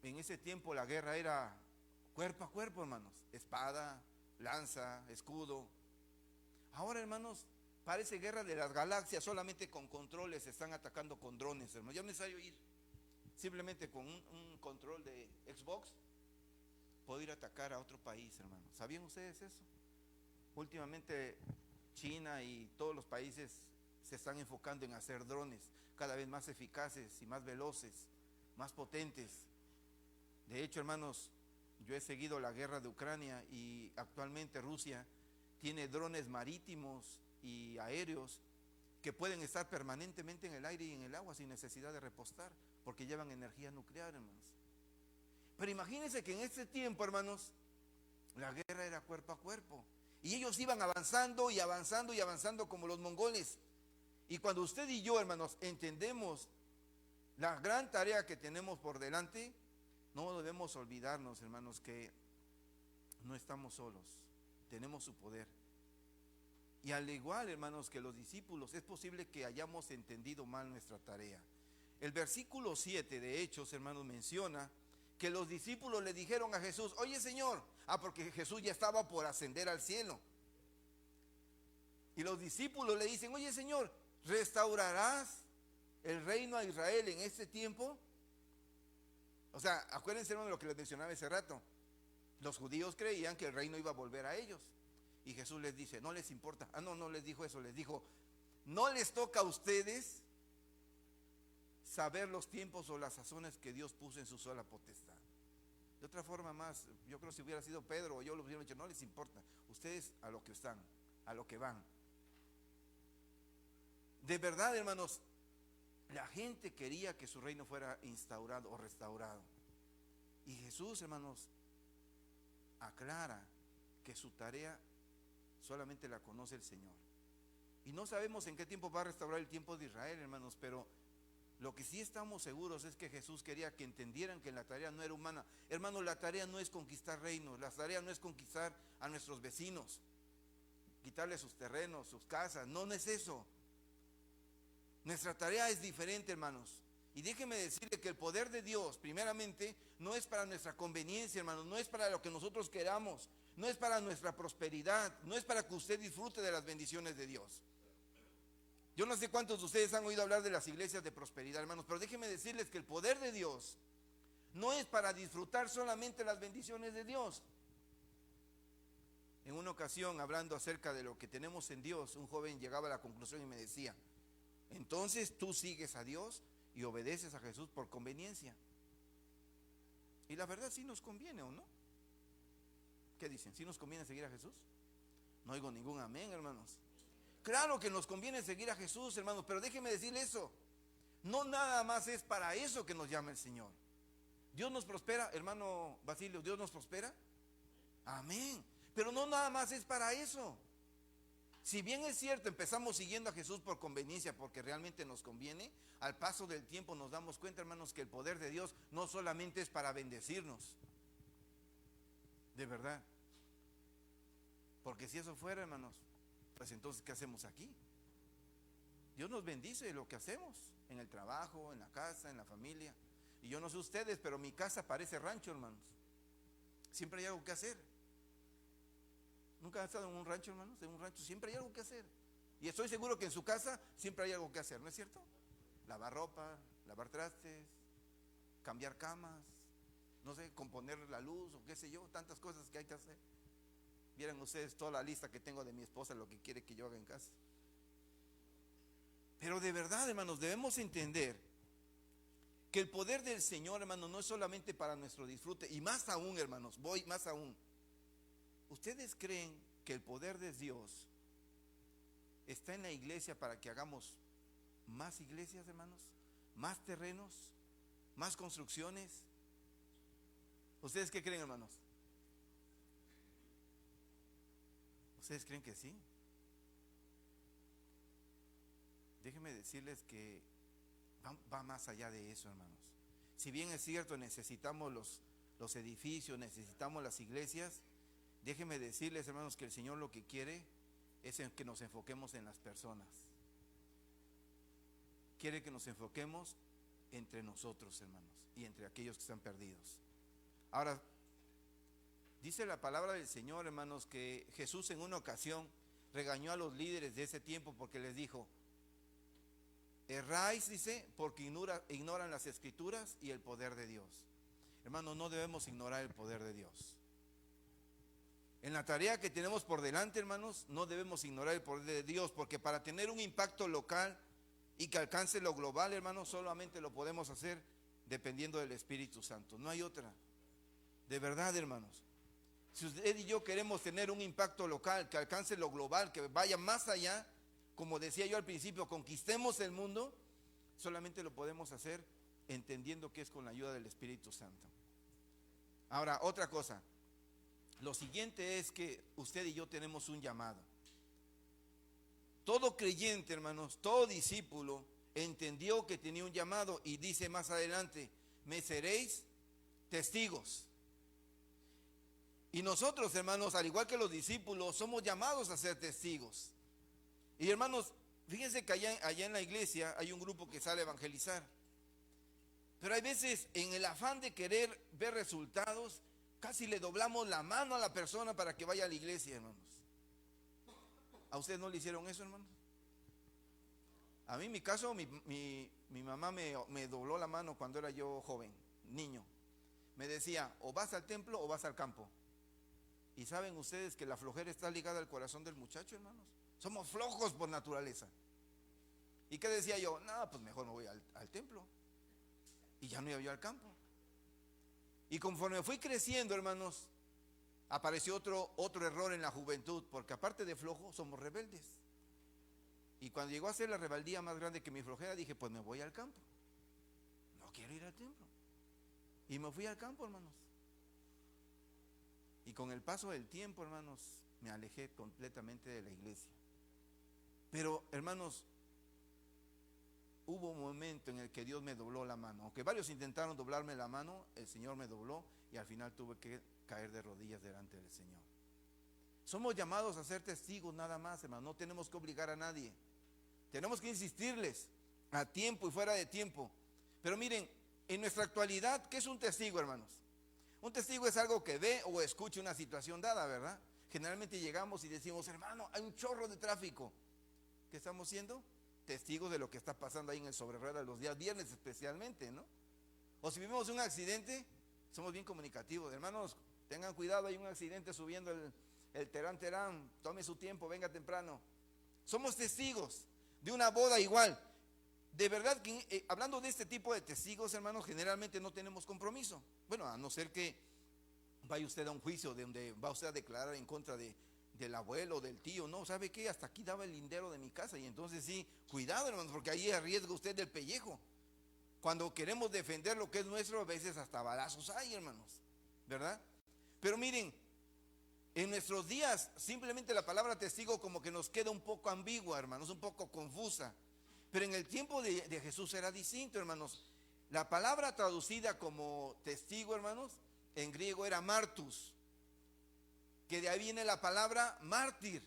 en ese tiempo la guerra era cuerpo a cuerpo, hermanos, espada, lanza, escudo. Ahora, hermanos, parece guerra de las galaxias, solamente con controles se están atacando con drones, hermanos. Ya no es necesario ir, simplemente con un control de Xbox puedo ir a atacar a otro país, hermanos. ¿Sabían ustedes eso? Últimamente China y todos los países se están enfocando en hacer drones. cada vez más eficaces y más veloces, más potentes. De hecho, hermanos, yo he seguido la guerra de Ucrania y actualmente Rusia tiene drones marítimos y aéreos que pueden estar permanentemente en el aire y en el agua sin necesidad de repostar, porque llevan energía nuclear, hermanos. Pero imagínense que en este tiempo, hermanos, la guerra era cuerpo a cuerpo. Y ellos iban avanzando y avanzando y avanzando como los mongoles. Y cuando usted y yo, hermanos, entendemos la gran tarea que tenemos por delante, no debemos olvidarnos, hermanos, que no estamos solos, tenemos su poder. Y al igual, hermanos, que los discípulos, es posible que hayamos entendido mal nuestra tarea. El versículo 7 de Hechos, hermanos, menciona que los discípulos le dijeron a Jesús: oye, Señor, porque Jesús ya estaba por ascender al cielo. Y los discípulos le dicen: oye, Señor, ¿restaurarás el reino a Israel en este tiempo? O sea, acuérdense, hermano, de lo que les mencionaba hace rato. Los judíos creían que el reino iba a volver a ellos. Y Jesús les dice: no les importa. No les dijo eso, les dijo: no les toca a ustedes saber los tiempos o las sazones que Dios puso en su sola potestad. De otra forma más, yo creo que si hubiera sido Pedro o yo, lo hubiera dicho: no les importa, ustedes a lo que están, a lo que van. De verdad, hermanos, la gente quería que su reino fuera instaurado o restaurado. Y Jesús, hermanos, aclara que su tarea solamente la conoce el Señor. Y no sabemos en qué tiempo va a restaurar el tiempo de Israel, hermanos, pero lo que sí estamos seguros es que Jesús quería que entendieran que la tarea no era humana. Hermanos, la tarea no es conquistar reinos, la tarea no es conquistar a nuestros vecinos, quitarles sus terrenos, sus casas, no es eso. Nuestra tarea es diferente, hermanos. Y déjeme decirle que el poder de Dios, primeramente, no es para nuestra conveniencia, hermanos, no es para lo que nosotros queramos, no es para nuestra prosperidad, no es para que usted disfrute de las bendiciones de Dios. Yo no sé cuántos de ustedes han oído hablar de las iglesias de prosperidad, hermanos, pero déjenme decirles que el poder de Dios no es para disfrutar solamente las bendiciones de Dios. En una ocasión, hablando acerca de lo que tenemos en Dios, un joven llegaba a la conclusión y me decía: entonces tú sigues a Dios y obedeces a Jesús por conveniencia. Y la verdad, sí nos conviene, ¿o no? ¿Qué dicen? ¿Sí nos conviene seguir a Jesús? No oigo ningún amén, hermanos. Claro que nos conviene seguir a Jesús, hermanos, pero déjeme decirle eso. No nada más es para eso que nos llama el Señor. Dios nos prospera, hermano Basilio, Dios nos prospera. Amén. Pero no nada más es para eso. Si bien es cierto, empezamos siguiendo a Jesús por conveniencia, porque realmente nos conviene, al paso del tiempo nos damos cuenta, hermanos, que el poder de Dios no solamente es para bendecirnos. De verdad. Porque si eso fuera, hermanos, pues entonces, ¿qué hacemos aquí? Dios nos bendice lo que hacemos, en el trabajo, en la casa, en la familia. Y yo no sé ustedes, pero mi casa parece rancho, hermanos. Siempre hay algo que hacer. ¿Nunca han estado en un rancho, hermanos? En un rancho siempre hay algo que hacer. Y estoy seguro que en su casa siempre hay algo que hacer, ¿no es cierto? Lavar ropa, lavar trastes, cambiar camas, no sé, componer la luz o qué sé yo, tantas cosas que hay que hacer. Vieran ustedes toda la lista que tengo de mi esposa, lo que quiere que yo haga en casa. Pero de verdad, hermanos, debemos entender que el poder del Señor, hermanos, no es solamente para nuestro disfrute. Y más aún, hermanos, voy más aún. ¿Ustedes creen que el poder de Dios está en la iglesia para que hagamos más iglesias, hermanos? ¿Más terrenos? ¿Más construcciones? ¿Ustedes qué creen, hermanos? ¿Ustedes creen que sí? Déjenme decirles que va más allá de eso, hermanos. Si bien es cierto, necesitamos los edificios, necesitamos las iglesias, déjenme decirles, hermanos, que el Señor lo que quiere es que nos enfoquemos en las personas. Quiere que nos enfoquemos entre nosotros, hermanos, y entre aquellos que están perdidos. Ahora, dice la palabra del Señor, hermanos, que Jesús en una ocasión regañó a los líderes de ese tiempo porque les dijo: erráis, dice, porque ignoran las escrituras y el poder de Dios. Hermanos, no debemos ignorar el poder de Dios. En la tarea que tenemos por delante, hermanos, no debemos ignorar el poder de Dios, porque para tener un impacto local y que alcance lo global, hermanos, solamente lo podemos hacer dependiendo del Espíritu Santo. No hay otra. De verdad, hermanos. Si usted y yo queremos tener un impacto local, que alcance lo global, que vaya más allá, como decía yo al principio, conquistemos el mundo, solamente lo podemos hacer entendiendo que es con la ayuda del Espíritu Santo. Ahora, otra cosa. Lo siguiente es que usted y yo tenemos un llamado. Todo creyente, hermanos, todo discípulo entendió que tenía un llamado y dice más adelante, me seréis testigos. Y nosotros, hermanos, al igual que los discípulos, somos llamados a ser testigos. Y hermanos, fíjense que allá en la iglesia hay un grupo que sale a evangelizar. Pero hay veces en el afán de querer ver resultados, casi le doblamos la mano a la persona para que vaya a la iglesia, hermanos. ¿A ustedes no le hicieron eso, hermanos? A mí en mi caso, mi mamá me dobló la mano cuando era yo joven, niño. Me decía, o vas al templo o vas al campo. Y saben ustedes que la flojera está ligada al corazón del muchacho, hermanos. Somos flojos por naturaleza. ¿Y qué decía yo? No, pues mejor me voy al templo. Y ya no iba yo al campo. Y conforme fui creciendo, hermanos, apareció otro error en la juventud, porque aparte de flojos, somos rebeldes. Y cuando llegó a ser la rebeldía más grande que mi flojera, dije, pues me voy al campo. No quiero ir al templo. Y me fui al campo, hermanos. Y con el paso del tiempo, hermanos, me alejé completamente de la iglesia. Pero, hermanos, hubo un momento en el que Dios me dobló la mano. Aunque varios intentaron doblarme la mano, el Señor me dobló y al final tuve que caer de rodillas delante del Señor. Somos llamados a ser testigos nada más, hermanos. No tenemos que obligar a nadie. Tenemos que insistirles a tiempo y fuera de tiempo. Pero miren, en nuestra actualidad, ¿qué es un testigo, hermanos? Un testigo es algo que ve o escucha una situación dada, ¿verdad? Generalmente llegamos y decimos, hermano, hay un chorro de tráfico. ¿Qué estamos siendo? Testigos de lo que está pasando ahí en el sobre ruedas los días viernes especialmente, ¿no? O si vivimos un accidente, somos bien comunicativos. Hermanos, tengan cuidado, hay un accidente subiendo el Terán, tome su tiempo, venga temprano. Somos testigos de una boda igual. De verdad que hablando de este tipo de testigos, hermanos, generalmente no tenemos compromiso. Bueno, a no ser que vaya usted a un juicio donde va usted a declarar en contra del abuelo, del tío. No, ¿sabe qué? Hasta aquí daba el lindero de mi casa. Y entonces sí, cuidado, hermanos, porque ahí arriesga usted del pellejo. Cuando queremos defender lo que es nuestro, a veces hasta balazos hay, hermanos, ¿verdad? Pero miren, en nuestros días simplemente la palabra testigo como que nos queda un poco ambigua, hermanos, un poco confusa. Pero en el tiempo de Jesús era distinto, hermanos. La palabra traducida como testigo, hermanos, en griego era martus, que de ahí viene la palabra mártir.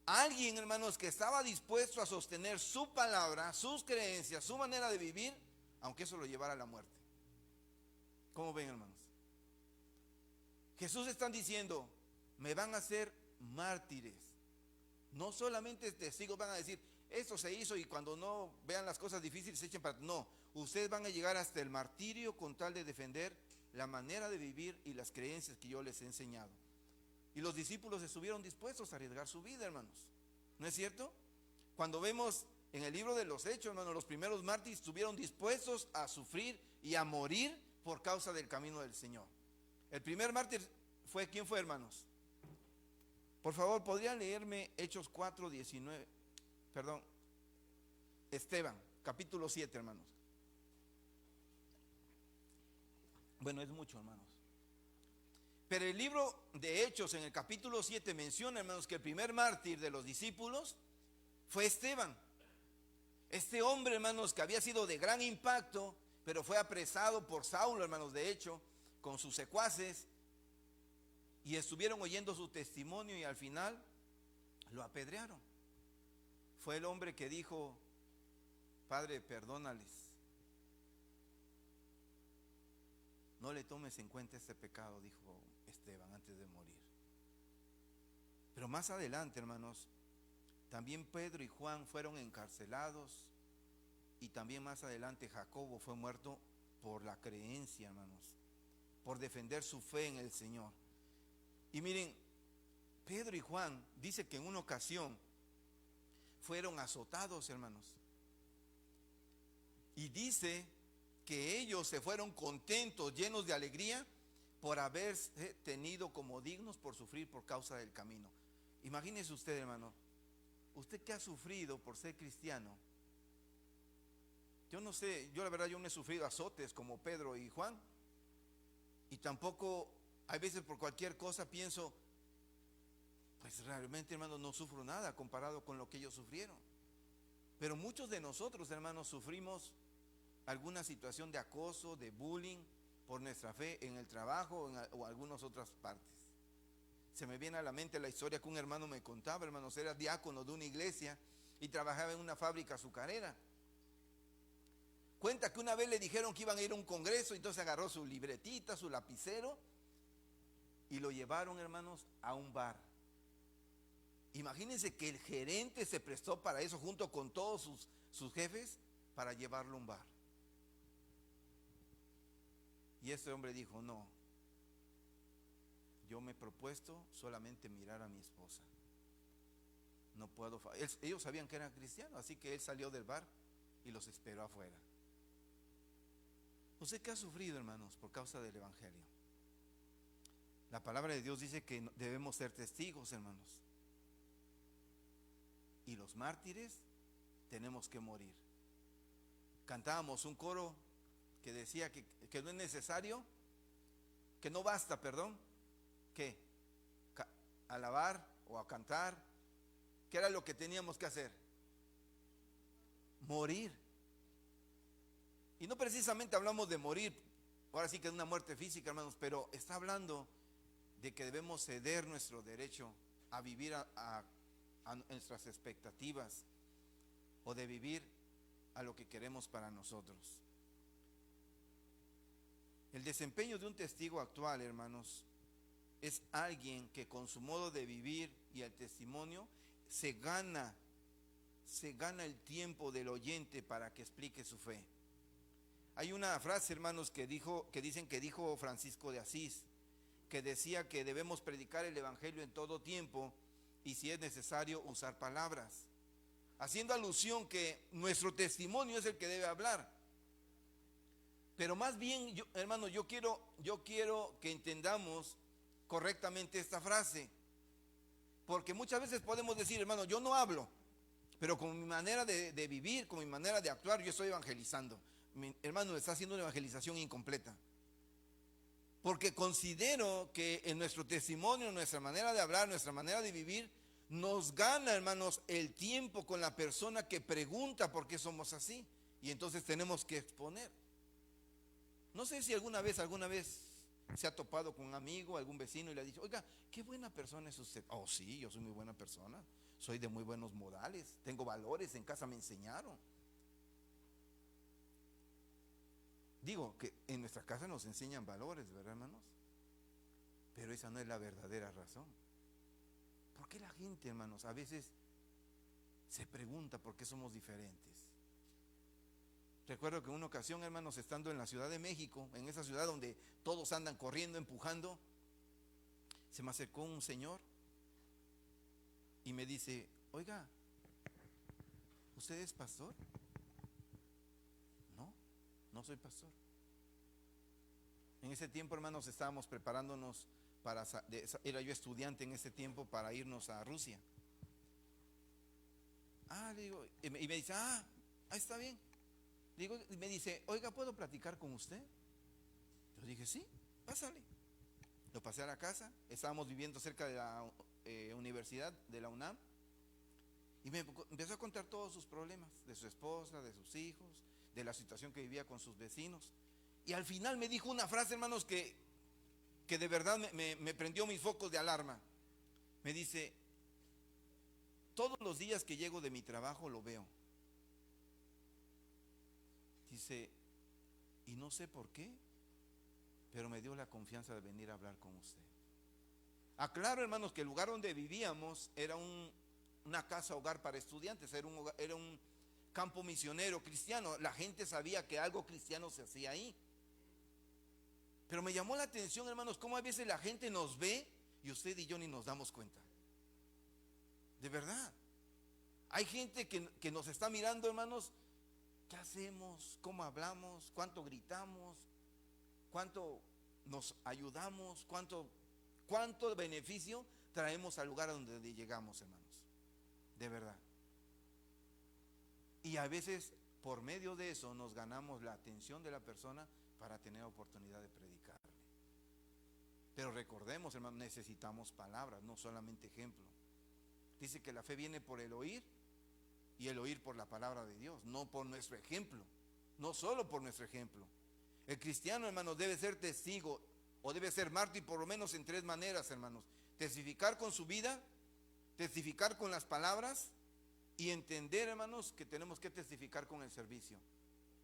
Alguien, hermanos, que estaba dispuesto a sostener su palabra, sus creencias, su manera de vivir, aunque eso lo llevara a la muerte. ¿Cómo ven, hermanos? Jesús están diciendo, me van a hacer mártires. No solamente testigos van a decir, esto se hizo y cuando no vean las cosas difíciles se echen para... No, ustedes van a llegar hasta el martirio con tal de defender la manera de vivir y las creencias que yo les he enseñado. Y los discípulos estuvieron dispuestos a arriesgar su vida, hermanos. ¿No es cierto? Cuando vemos en el libro de los Hechos, hermanos, los primeros mártires estuvieron dispuestos a sufrir y a morir por causa del camino del Señor. El primer mártir fue, ¿quién fue, hermanos? Por favor, ¿podrían leerme Hechos 4, 19? Perdón, Esteban, capítulo 7, hermanos. Bueno, es mucho, hermanos. Pero el libro de Hechos en el capítulo 7 menciona, hermanos, que el primer mártir de los discípulos fue Esteban. Este hombre, hermanos, que había sido de gran impacto, pero fue apresado por Saulo, hermanos, de hecho, con sus secuaces, y estuvieron oyendo su testimonio y al final lo apedrearon. Fue el hombre que dijo, Padre, perdónales. No le tomes en cuenta este pecado, dijo Esteban antes de morir. Pero más adelante, hermanos, también Pedro y Juan fueron encarcelados y también más adelante Jacobo fue muerto por la creencia, hermanos, por defender su fe en el Señor. Y miren, Pedro y Juan dice que en una ocasión fueron azotados, hermanos, Y dice que ellos se fueron contentos, llenos de alegría, por haberse tenido como dignos por sufrir por causa del camino. Imagínese usted, hermano, usted que ha sufrido por ser cristiano. Yo no sé, yo la verdad yo no he sufrido azotes como Pedro y Juan. Y tampoco, hay veces por cualquier cosa pienso, pues realmente, hermano, no sufro nada comparado con lo que ellos sufrieron. Pero muchos de nosotros, hermanos, sufrimos alguna situación de acoso, de bullying por nuestra fe en el trabajo o algunas otras partes. Se me viene a la mente la historia que un hermano me contaba, hermanos, era diácono de una iglesia y trabajaba en una fábrica azucarera. Cuenta que una vez le dijeron que iban a ir a un congreso, entonces agarró su libretita, su lapicero y lo llevaron, hermanos, a un bar. Imagínense que el gerente se prestó para eso junto con todos sus jefes para llevarlo a un bar. Y este hombre dijo, no, yo me he propuesto solamente mirar a mi esposa. No puedo. Ellos sabían que eran cristianos, así que él salió del bar y los esperó afuera. ¿Usted qué ha sufrido, hermanos, por causa del evangelio? La palabra de Dios dice que debemos ser testigos, hermanos. Y los mártires tenemos que morir. Cantábamos un coro que decía que no es necesario, que no basta, perdón, ¿qué? Alabar o a cantar. ¿Qué era lo que teníamos que hacer? Morir. Y no precisamente hablamos de morir, ahora sí que es una muerte física, hermanos, pero está hablando de que debemos ceder nuestro derecho a vivir a nuestras expectativas o de vivir a lo que queremos para nosotros. El desempeño de un testigo actual, hermanos, es alguien que con su modo de vivir y el testimonio se gana el tiempo del oyente para que explique su fe. Hay una frase, hermanos, que dicen que dijo Francisco de Asís, que decía que debemos predicar el evangelio en todo tiempo y si es necesario usar palabras, haciendo alusión que nuestro testimonio es el que debe hablar. Pero más bien, hermano, yo quiero que entendamos correctamente esta frase, porque muchas veces podemos decir, hermano, yo no hablo, pero con mi manera de vivir, con mi manera de actuar, yo estoy evangelizando. Mi hermano está haciendo una evangelización incompleta, porque considero que en nuestro testimonio, nuestra manera de hablar, nuestra manera de vivir, nos gana, hermanos, el tiempo con la persona que pregunta por qué somos así, y entonces tenemos que exponer. No sé si alguna vez se ha topado con un amigo, algún vecino y le ha dicho, oiga, qué buena persona es usted. Oh, sí, yo soy muy buena persona, soy de muy buenos modales, tengo valores, en casa me enseñaron. Digo que en nuestra casa nos enseñan valores, ¿verdad, hermanos? Pero esa no es la verdadera razón. ¿Por qué la gente, hermanos, a veces se pregunta por qué somos diferentes? Recuerdo que en una ocasión, hermanos, estando en la Ciudad de México, en esa ciudad donde todos andan corriendo, empujando, se me acercó un señor y me dice, oiga, ¿usted es pastor? No soy pastor. En ese tiempo, hermanos, estábamos preparándonos era yo estudiante en ese tiempo para irnos a Rusia. Le digo, y me dice, está bien. Digo, y me dice, oiga, ¿puedo platicar con usted? Yo dije, sí, pásale. Lo pasé a la casa, estábamos viviendo cerca de la universidad de la UNAM, y me empezó a contar todos sus problemas, de su esposa, de sus hijos, de la situación que vivía con sus vecinos. Y al final me dijo una frase, hermanos, que de verdad me prendió mis focos de alarma. Me dice, todos los días que llego de mi trabajo lo veo. Dice, y no sé por qué, pero me dio la confianza de venir a hablar con usted. Aclaro, hermanos, que el lugar donde vivíamos era una casa hogar para estudiantes, era un campo misionero cristiano. La gente sabía que algo cristiano se hacía ahí. Pero me llamó la atención, hermanos, cómo a veces la gente nos ve y usted y yo ni nos damos cuenta. De verdad. Hay gente que nos está mirando, hermanos, ¿qué hacemos? ¿Cómo hablamos? ¿Cuánto gritamos? ¿Cuánto nos ayudamos? ¿Cuánto beneficio traemos al lugar a donde llegamos, hermanos? De verdad. Y a veces por medio de eso nos ganamos la atención de la persona para tener oportunidad de predicarle. Pero recordemos, hermanos, necesitamos palabras, no solamente ejemplo. Dice que la fe viene por el oír y el oír por la palabra de Dios, no por nuestro ejemplo, no solo por nuestro ejemplo. El cristiano, hermanos, debe ser testigo o debe ser mártir por lo menos en 3 maneras, hermanos. Testificar con su vida, testificar con las palabras y entender, hermanos, que tenemos que testificar con el servicio.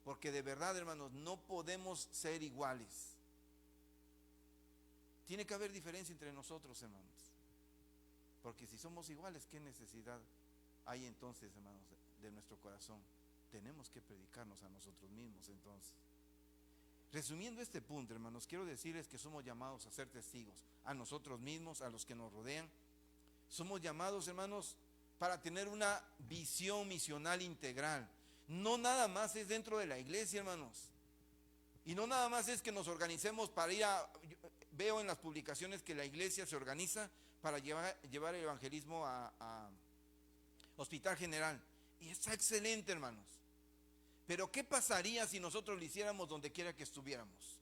Porque de verdad, hermanos, no podemos ser iguales. Tiene que haber diferencia entre nosotros, hermanos. Porque si somos iguales, ¿qué necesidad hay entonces, hermanos, de nuestro corazón? Tenemos que predicarnos a nosotros mismos entonces. Resumiendo este punto, hermanos, quiero decirles que somos llamados a ser testigos, a nosotros mismos, a los que nos rodean. Somos llamados, hermanos, para tener una visión misional integral. No nada más es dentro de la iglesia, hermanos. Y no nada más es que nos organicemos para ir a... Veo en las publicaciones que la iglesia se organiza para llevar el evangelismo a Hospital General. Y está excelente, hermanos. Pero ¿qué pasaría si nosotros lo hiciéramos donde quiera que estuviéramos?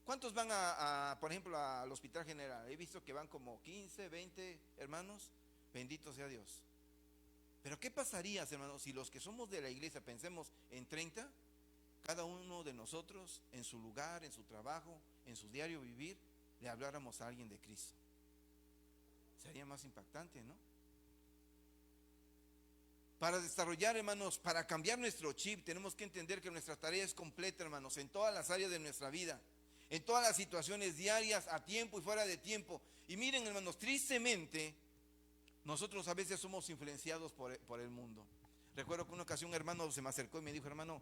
¿Cuántos van por ejemplo, al Hospital General? He visto que van como 15, 20 hermanos. Bendito sea Dios. Pero ¿qué pasaría, hermanos, si los que somos de la iglesia pensemos en 30? Cada uno de nosotros, en su lugar, en su trabajo, en su diario vivir, le habláramos a alguien de Cristo. Sería más impactante, ¿no? Para desarrollar, hermanos, para cambiar nuestro chip, tenemos que entender que nuestra tarea es completa, hermanos, en todas las áreas de nuestra vida, en todas las situaciones diarias, a tiempo y fuera de tiempo. Y miren, hermanos, tristemente, nosotros a veces somos influenciados por el mundo. Recuerdo que una ocasión un hermano se me acercó y me dijo: hermano,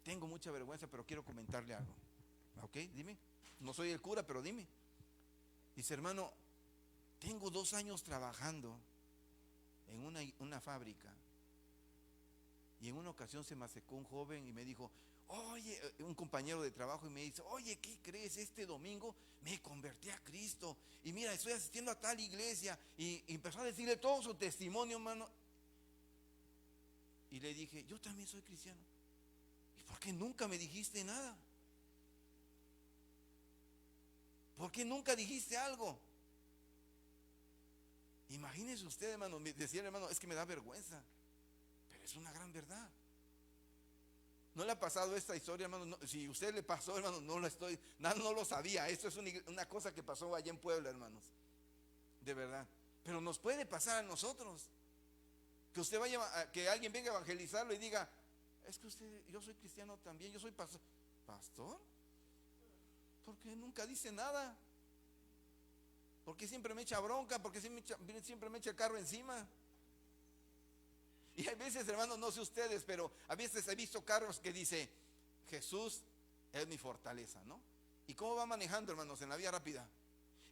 tengo mucha vergüenza, pero quiero comentarle algo. ¿Ok? Dime. No soy el cura, pero dime. Dice: hermano, tengo 2 años trabajando en una fábrica. Y en una ocasión se me acercó un joven y me dijo: oye, un compañero de trabajo, y me dice: oye, ¿qué crees? Este domingo me convertí a Cristo. Y mira, estoy asistiendo a tal iglesia. Y empezó a decirle todo su testimonio, hermano. Y le dije: yo también soy cristiano. ¿Y por qué nunca me dijiste nada? ¿Por qué nunca dijiste algo? Imagínese usted, hermano, decía el hermano: es que me da vergüenza. Pero es una gran verdad. ¿No le ha pasado esta historia, hermano? No, si usted le pasó, hermano, no lo sabía. Esto es una cosa que pasó allá en Puebla, hermanos. De verdad. Pero nos puede pasar a nosotros. Que usted que alguien venga a evangelizarlo y diga: es que yo soy cristiano también, yo soy pastor. ¿Pastor? ¿Por qué nunca dice nada? ¿Por qué siempre me echa bronca? ¿Por qué siempre me echa el carro encima? Y a veces, hermanos, no sé ustedes, pero a veces he visto carros que dice: Jesús es mi fortaleza, ¿no? ¿Y cómo va manejando, hermanos, en la vía rápida?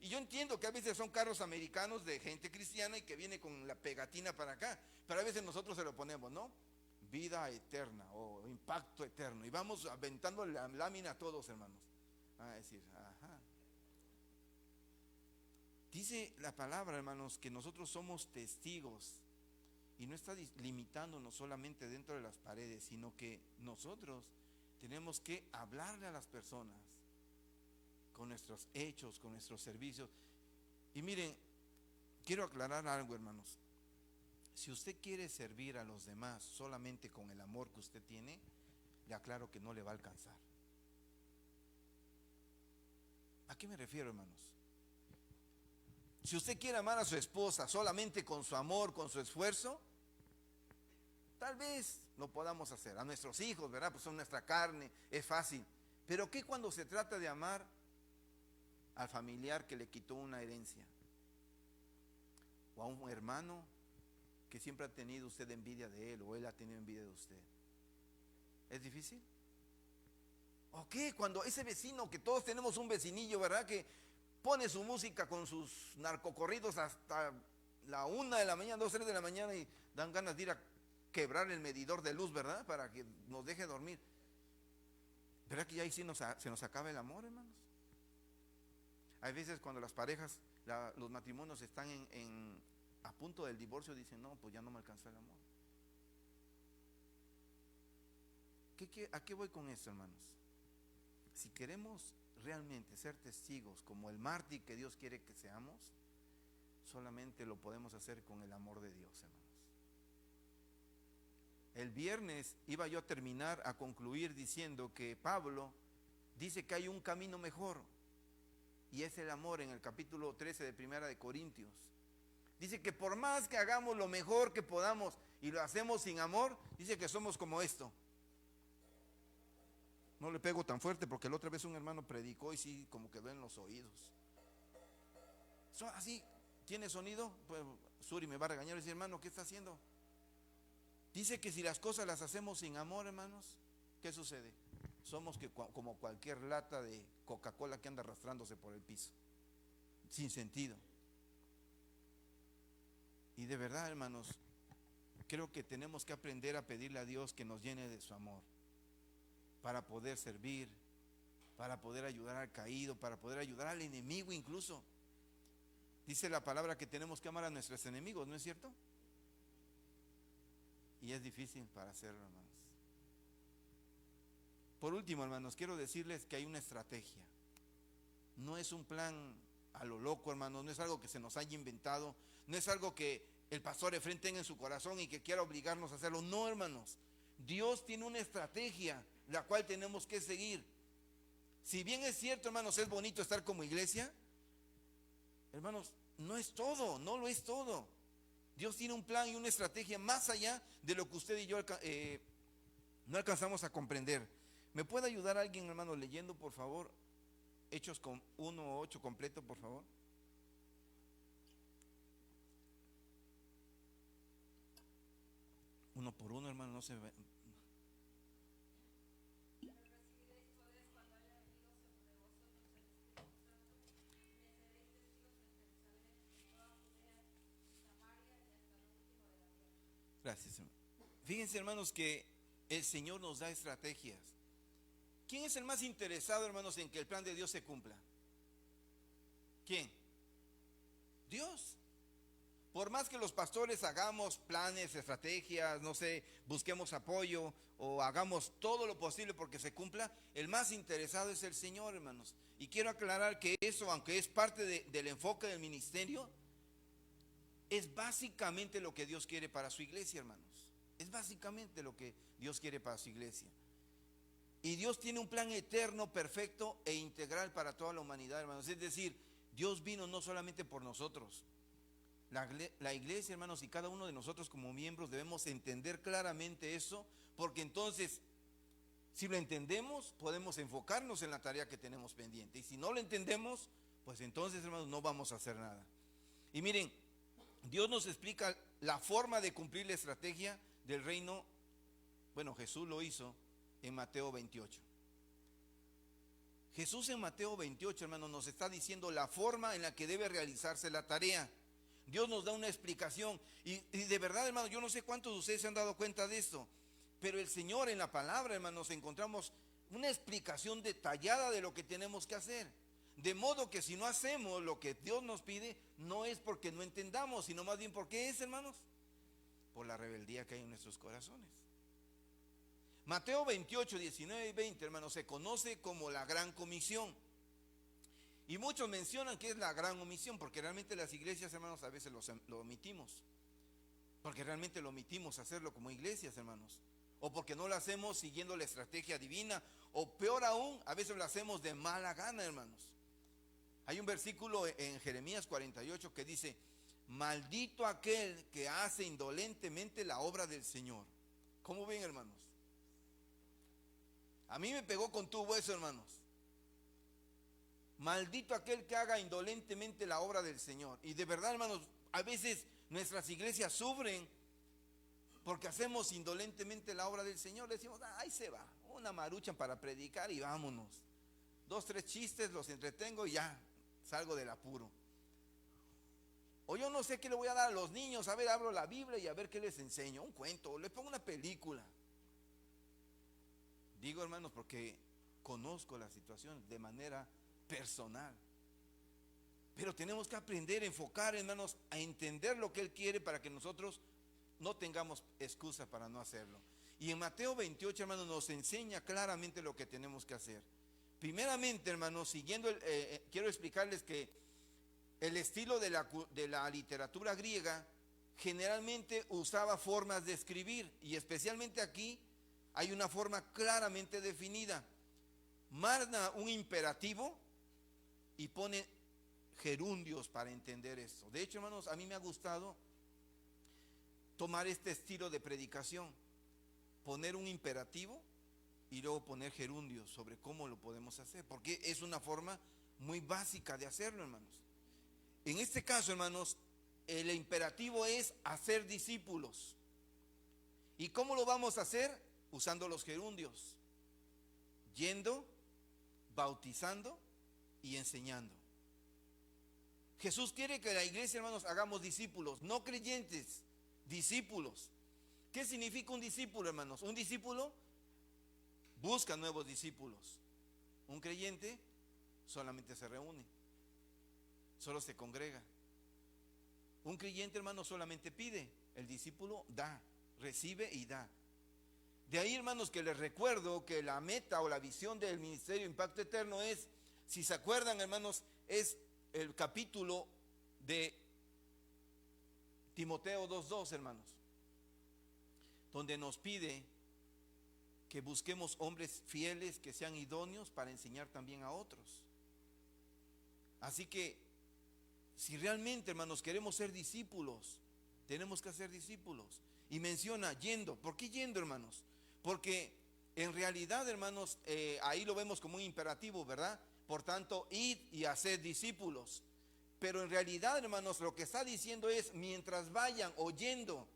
Y yo entiendo que a veces son carros americanos de gente cristiana y que viene con la pegatina para acá, pero a veces nosotros se lo ponemos, ¿no? Vida eterna o impacto eterno, y vamos aventando la lámina a todos, hermanos. A decir: ajá. Dice la palabra, hermanos, que nosotros somos testigos. Y no está limitándonos solamente dentro de las paredes, sino que nosotros tenemos que hablarle a las personas con nuestros hechos, con nuestros servicios. Y miren, quiero aclarar algo, hermanos. Si usted quiere servir a los demás solamente con el amor que usted tiene, le aclaro que no le va a alcanzar. ¿A qué me refiero, hermanos? Si usted quiere amar a su esposa solamente con su amor, con su esfuerzo, tal vez lo podamos hacer. A nuestros hijos, ¿verdad? Pues son nuestra carne, es fácil. Pero ¿qué cuando se trata de amar al familiar que le quitó una herencia? O a un hermano que siempre ha tenido usted envidia de él, o él ha tenido envidia de usted. ¿Es difícil? ¿O qué cuando ese vecino, que todos tenemos un vecinillo, ¿verdad?, que pone su música con sus narcocorridos hasta la 1 de la mañana, 2, 3 de la mañana, y dan ganas de ir a quebrar el medidor de luz, ¿verdad? Para que nos deje dormir. ¿Verdad que ya ahí sí se nos acaba el amor, hermanos? Hay veces cuando las parejas, los matrimonios están a punto del divorcio, dicen, no, pues ya no me alcanzó el amor. ¿A qué voy con esto, hermanos? Si queremos realmente ser testigos como el mártir que Dios quiere que seamos, solamente lo podemos hacer con el amor de Dios, hermanos. El viernes iba yo a concluir diciendo que Pablo dice que hay un camino mejor, y es el amor, en el capítulo 13 de Primera de Corintios. Dice que por más que hagamos lo mejor que podamos y lo hacemos sin amor, dice que somos como esto. No le pego tan fuerte porque la otra vez un hermano predicó y sí, como quedó en los oídos. Así, ¿tiene sonido? Pues Suri me va a regañar y dice, hermano, ¿qué está haciendo? Dice que si las cosas las hacemos sin amor, hermanos, ¿qué sucede? Somos como cualquier lata de Coca-Cola que anda arrastrándose por el piso, sin sentido. Y de verdad, hermanos, creo que tenemos que aprender a pedirle a Dios que nos llene de su amor, para poder servir, para poder ayudar al caído, para poder ayudar al enemigo incluso. Dice la palabra que tenemos que amar a nuestros enemigos, ¿no es cierto? Y es difícil para hacerlo, hermanos. Por último, hermanos, quiero decirles que hay una estrategia. No es un plan a lo loco, hermanos, no es algo que se nos haya inventado, no es algo que el pastor Efrén tenga en su corazón y que quiera obligarnos a hacerlo. No, hermanos, Dios tiene una estrategia la cual tenemos que seguir. Si bien es cierto, hermanos, es bonito estar como iglesia, hermanos, no es todo, no lo es todo. Dios tiene un plan y una estrategia más allá de lo que usted y yo no alcanzamos a comprender. ¿Me puede ayudar alguien, hermano, leyendo, por favor, Hechos 1:8 completo, por favor? Uno por uno, hermano, no se ve. Gracias, hermano. Fíjense, hermanos, que el Señor nos da estrategias. ¿Quién es el más interesado, hermanos, en que el plan de Dios se cumpla? ¿Quién? Dios. Por más que los pastores hagamos planes, estrategias, no sé, busquemos apoyo o hagamos todo lo posible porque se cumpla, el más interesado es el Señor, hermanos. Y quiero aclarar que eso, aunque es parte del enfoque del ministerio, es básicamente lo que Dios quiere para su iglesia, hermanos. Es básicamente lo que Dios quiere para su iglesia. Y Dios tiene un plan eterno, perfecto e integral para toda la humanidad, hermanos. Es decir, Dios vino no solamente por nosotros. La iglesia, hermanos, y cada uno de nosotros como miembros debemos entender claramente eso, porque entonces, si lo entendemos, podemos enfocarnos en la tarea que tenemos pendiente. Y si no lo entendemos, pues entonces, hermanos, no vamos a hacer nada. Y miren, Dios nos explica la forma de cumplir la estrategia del reino. Bueno, Jesús lo hizo en Mateo 28. Jesús en Mateo 28, hermanos, nos está diciendo la forma en la que debe realizarse la tarea. Dios nos da una explicación. Y de verdad, hermanos, yo no sé cuántos de ustedes se han dado cuenta de esto, pero el Señor en la palabra, hermanos, encontramos una explicación detallada de lo que tenemos que hacer. De modo que si no hacemos lo que Dios nos pide, no es porque no entendamos, sino más bien porque es, hermanos, por la rebeldía que hay en nuestros corazones. Mateo 28, 19 y 20, hermanos, se conoce como la Gran Comisión. Y muchos mencionan que es la Gran Omisión, porque realmente las iglesias, hermanos, a veces lo omitimos. Porque realmente lo omitimos hacerlo como iglesias, hermanos. O porque no lo hacemos siguiendo la estrategia divina. O peor aún, a veces lo hacemos de mala gana, hermanos. Hay un versículo en Jeremías 48 que dice: maldito aquel que hace indolentemente la obra del Señor. ¿Cómo ven, hermanos? A mí me pegó con tubo eso, hermanos. Maldito aquel que haga indolentemente la obra del Señor. Y de verdad, hermanos, a veces nuestras iglesias sufren porque hacemos indolentemente la obra del Señor. Le decimos, ahí se va, una marucha para predicar y vámonos. 2, 3 chistes, los entretengo y ya salgo del apuro. O yo no sé qué le voy a dar a los niños. A ver, abro la Biblia y a ver qué les enseño. Un cuento, o les pongo una película. Digo, hermanos, porque conozco la situación de manera personal. Pero tenemos que aprender a enfocar, hermanos, a entender lo que Él quiere para que nosotros no tengamos excusa para no hacerlo. Y en Mateo 28, hermanos, nos enseña claramente lo que tenemos que hacer. Primeramente, hermanos, siguiendo, quiero explicarles que el estilo de la literatura griega generalmente usaba formas de escribir, y especialmente aquí hay una forma claramente definida. Manda un imperativo y pone gerundios para entender esto. De hecho, hermanos, a mí me ha gustado tomar este estilo de predicación, poner un imperativo y luego poner gerundios sobre cómo lo podemos hacer, porque es una forma muy básica de hacerlo, hermanos. En este caso, hermanos, el imperativo es hacer discípulos. ¿Y cómo lo vamos a hacer? Usando los gerundios: yendo, bautizando y enseñando. Jesús quiere que la iglesia, hermanos, hagamos discípulos, no creyentes, discípulos. ¿Qué significa un discípulo, hermanos? Un discípulo busca nuevos discípulos. Un creyente solamente se reúne, solo se congrega. Un creyente, hermano, solamente pide. El discípulo da, recibe y da. De ahí, hermanos, que les recuerdo que la meta o la visión del Ministerio Impacto Eterno es, si se acuerdan, hermanos, es el capítulo de Timoteo 2:2, hermanos, donde nos pide que busquemos hombres fieles que sean idóneos para enseñar también a otros. Así que si realmente, hermanos, queremos ser discípulos, tenemos que ser discípulos. Y menciona yendo. ¿Por qué yendo, hermanos? Porque en realidad, hermanos, ahí lo vemos como un imperativo, ¿verdad? Por tanto, id y haced discípulos. Pero en realidad, hermanos, lo que está diciendo es mientras vayan oyendo.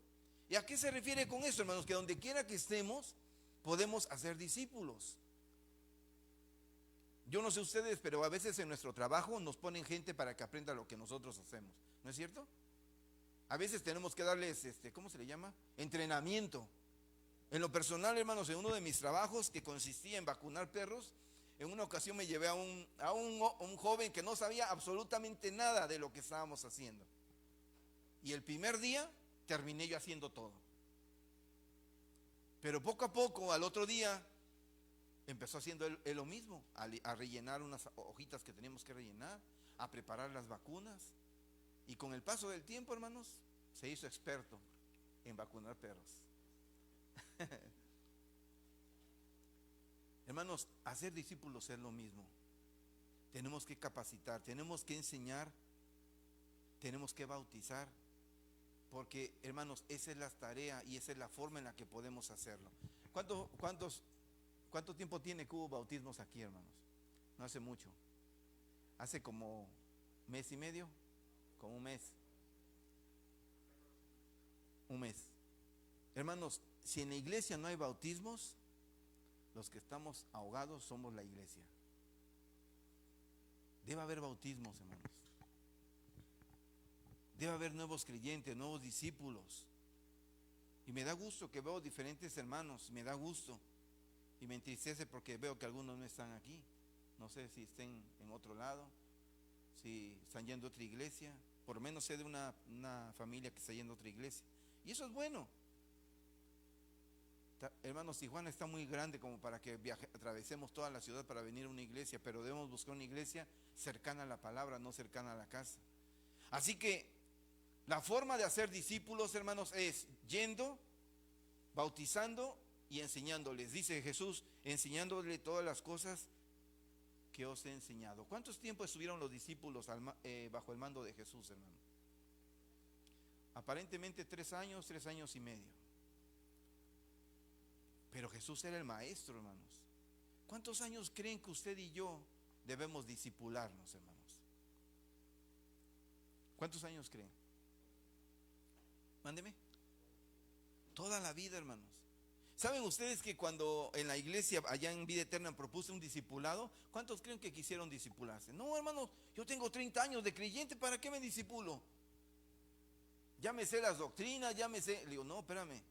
¿Y a qué se refiere con eso, hermanos? Que donde quiera que estemos, podemos hacer discípulos. Yo no sé ustedes, pero a veces en nuestro trabajo nos ponen gente para que aprenda lo que nosotros hacemos. ¿No es cierto? A veces tenemos que darles, ¿cómo se le llama? Entrenamiento. En lo personal, hermanos, en uno de mis trabajos que consistía en vacunar perros, en una ocasión me llevé a un joven que no sabía absolutamente nada de lo que estábamos haciendo. Y el primer día terminé yo haciendo todo. Pero poco a poco, al otro día, empezó haciendo él lo mismo, a rellenar unas hojitas que teníamos que rellenar, a preparar las vacunas. Y con el paso del tiempo, hermanos, se hizo experto en vacunar perros. Hermanos, hacer discípulos es lo mismo. Tenemos que capacitar, tenemos que enseñar, tenemos que bautizar, porque, hermanos, esa es la tarea y esa es la forma en la que podemos hacerlo. ¿Cuánto tiempo tiene que hubo bautismos aquí, hermanos? No hace mucho. Hace como mes y medio, como un mes. Un mes. Hermanos, si en la iglesia no hay bautismos, los que estamos ahogados somos la iglesia. Debe haber bautismos, hermanos. Debe haber nuevos creyentes, nuevos discípulos. Y me da gusto que veo diferentes hermanos, me da gusto. Y me entristece porque veo que algunos no están aquí. No sé si estén en otro lado, si están yendo a otra iglesia. Por lo menos sé de una familia que está yendo a otra iglesia. Y eso es bueno. Hermanos, Tijuana está muy grande como para que atravesemos toda la ciudad para venir a una iglesia, pero debemos buscar una iglesia cercana a la palabra, no cercana a la casa. Así que la forma de hacer discípulos, hermanos, es yendo, bautizando y enseñándoles. Dice Jesús, enseñándoles todas las cosas que os he enseñado. ¿Cuántos tiempos estuvieron los discípulos bajo el mando de Jesús, hermano? Aparentemente 3 años y medio. Pero Jesús era el maestro, hermanos. ¿Cuántos años creen que usted y yo debemos discipularnos, hermanos? ¿Cuántos años creen? Mándeme. Toda la vida, hermanos. ¿Saben ustedes que cuando en la iglesia allá en Vida Eterna propuse un discipulado, cuántos creen que quisieron discipularse? No, hermanos, yo tengo 30 años de creyente, ¿para qué me discipulo? ya me sé las doctrinas, ya me sé. Le digo, no, espérame.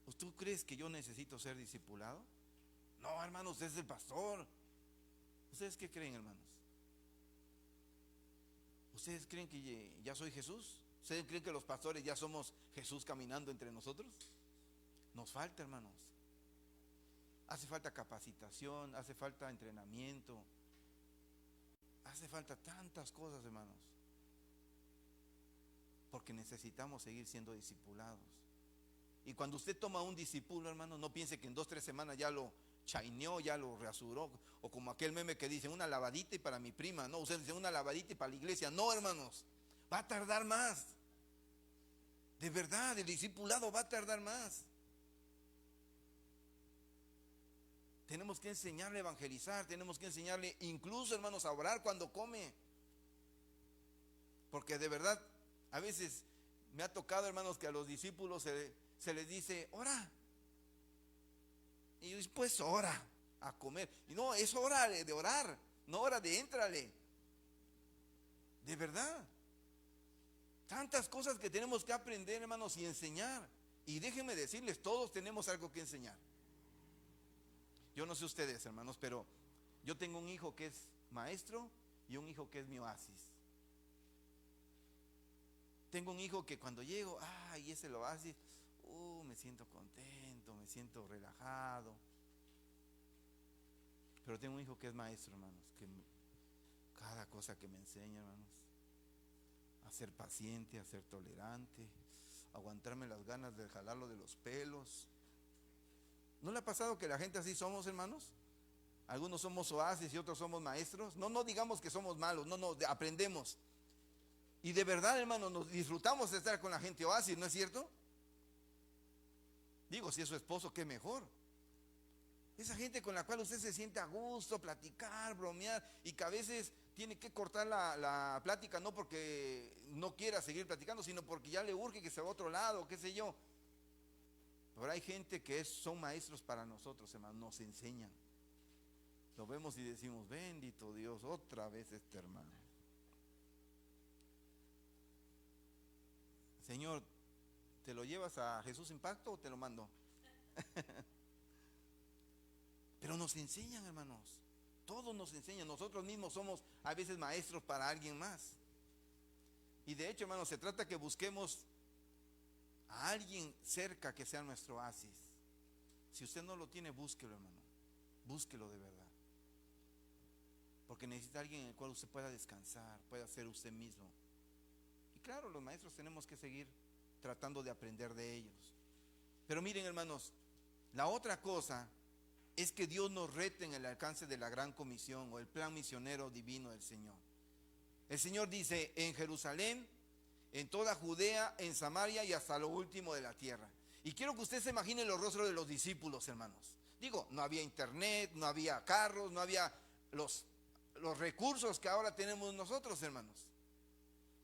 ¿Pues tú crees que yo necesito ser discipulado? No, hermanos, usted es el pastor. ¿Ustedes qué creen, hermanos? ¿Ustedes creen que ya soy Jesús? ¿Ustedes creen que los pastores ya somos Jesús caminando entre nosotros? Nos falta, hermanos. Hace falta capacitación, hace falta entrenamiento, hace falta tantas cosas, hermanos. Porque necesitamos seguir siendo discipulados. Y cuando usted toma un discípulo, hermano, no piense que en 2 o 3 semanas ya lo chaineó, ya lo reasuró, o como aquel meme que dice, una lavadita y para mi prima. No, usted dice una lavadita y para la iglesia. No, hermanos, va a tardar más. De verdad, el discipulado va a tardar más. Tenemos que enseñarle a evangelizar, tenemos que enseñarle incluso, hermanos, a orar cuando come. Porque de verdad, a veces me ha tocado, hermanos, que a los discípulos se les dice, ora. Y después ora a comer. Y no, es hora de orar, no hora de éntrale. De verdad. Tantas cosas que tenemos que aprender, hermanos, y enseñar. Y déjenme decirles, todos tenemos algo que enseñar. Yo no sé ustedes, hermanos, pero yo tengo un hijo que es maestro y un hijo que es mi oasis. Tengo un hijo que cuando llego, y ese lo oasis, me siento contento, me siento relajado. Pero tengo un hijo que es maestro, hermanos, que cada cosa que me enseña, hermanos, a ser paciente, a ser tolerante, aguantarme las ganas de jalarlo de los pelos. ¿No le ha pasado que la gente así somos, hermanos? Algunos somos oasis y otros somos maestros. No digamos que somos malos, no, aprendemos. Y de verdad, hermanos, nos disfrutamos de estar con la gente oasis, ¿no es cierto? Digo, si es su esposo, qué mejor. Esa gente con la cual usted se siente a gusto, platicar, bromear, y que a veces tiene que cortar la plática, no porque no quiera seguir platicando, sino porque ya le urge que se va a otro lado, qué sé yo. Pero hay gente que son maestros para nosotros, hermanos, nos enseñan. Lo vemos y decimos, bendito Dios, otra vez este hermano. Señor, ¿te lo llevas a Jesús Impacto o te lo mando? Pero nos enseñan, hermanos. Todos nos enseñan. Nosotros mismos somos a veces maestros para alguien más. Y de hecho, hermanos, se trata que busquemos a alguien cerca que sea nuestro oasis. Si usted no lo tiene, búsquelo, hermano. Búsquelo de verdad. Porque necesita alguien en el cual usted pueda descansar, pueda ser usted mismo. Y claro, los maestros tenemos que seguir tratando de aprender de ellos. Pero miren, hermanos, la otra cosa es que Dios nos rete en el alcance de la gran comisión o el plan misionero divino del Señor. El Señor dice, en Jerusalén, en toda Judea, en Samaria y hasta lo último de la tierra. Y quiero que usted se imagine los rostros de los discípulos, hermanos. Digo, no había internet, no había carros, no había los recursos que ahora tenemos nosotros, hermanos.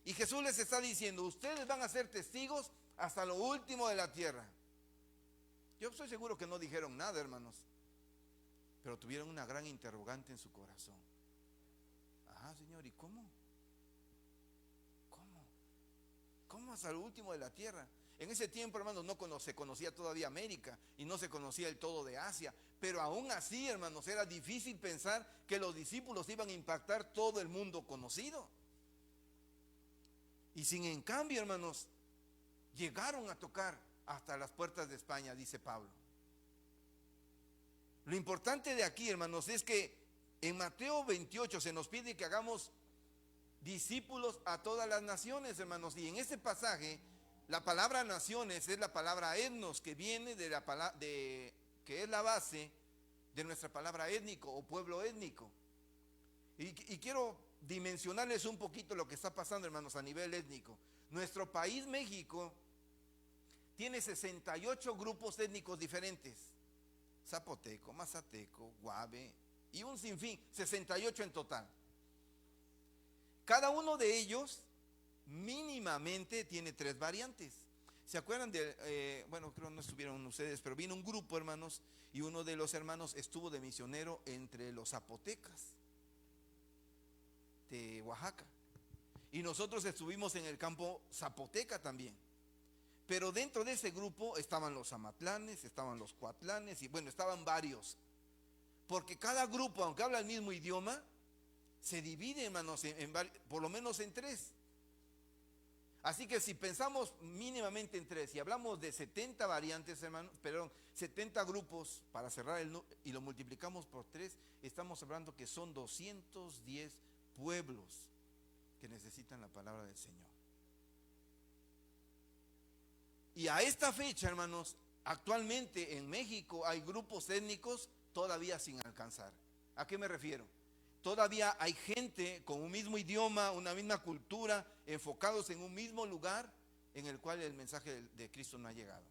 Y Jesús les está diciendo, ustedes van a ser testigos hasta lo último de la tierra. Yo estoy seguro que no dijeron nada, hermanos, pero tuvieron una gran interrogante en su corazón. Señor, ¿y cómo? ¿Cómo hasta lo último de la tierra? En ese tiempo, hermanos, no se conocía todavía América y no se conocía el todo de Asia. Pero aún así, hermanos, era difícil pensar que los discípulos iban a impactar todo el mundo conocido. Y sin en cambio, hermanos, llegaron a tocar hasta las puertas de España, dice Pablo. Lo importante de aquí, hermanos, es que en Mateo 28 se nos pide que hagamos discípulos a todas las naciones, hermanos. Y en este pasaje, la palabra naciones es la palabra etnos, que viene que es la base de nuestra palabra étnico o pueblo étnico. Y quiero dimensionarles un poquito lo que está pasando, hermanos, a nivel étnico. Nuestro país, México, tiene 68 grupos étnicos diferentes. Zapoteco, Mazateco, Guave y un sinfín, 68 en total. Cada uno de ellos mínimamente tiene 3 variantes. ¿Se acuerdan de, creo que no estuvieron ustedes, pero vino un grupo, hermanos, y uno de los hermanos estuvo de misionero entre los zapotecas de Oaxaca. Y nosotros estuvimos en el campo Zapoteca también. Pero dentro de ese grupo estaban los amatlanes, estaban los cuatlanes y bueno, estaban varios. Porque cada grupo, aunque habla el mismo idioma, se divide, hermanos, por lo menos en tres. Así que si pensamos mínimamente en tres y hablamos de 70 variantes, hermanos, 70 grupos para cerrar y lo multiplicamos por tres, estamos hablando que son 210 pueblos que necesitan la palabra del Señor. Y a esta fecha, hermanos, actualmente en México hay grupos étnicos todavía sin alcanzar. ¿A qué me refiero? Todavía hay gente con un mismo idioma, una misma cultura, enfocados en un mismo lugar en el cual el mensaje de Cristo no ha llegado.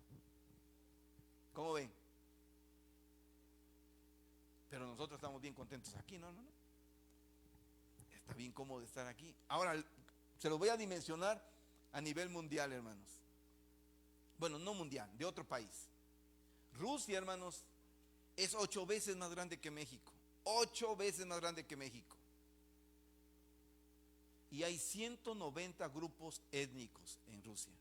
¿Cómo ven? Pero nosotros estamos bien contentos aquí, ¿no? Está bien cómodo estar aquí. Ahora, se lo voy a dimensionar a nivel mundial, hermanos. Bueno, no mundial, de otro país. Rusia, hermanos, es 8 veces más grande que México. 8 veces más grande que México. Y hay 190 grupos étnicos en Rusia.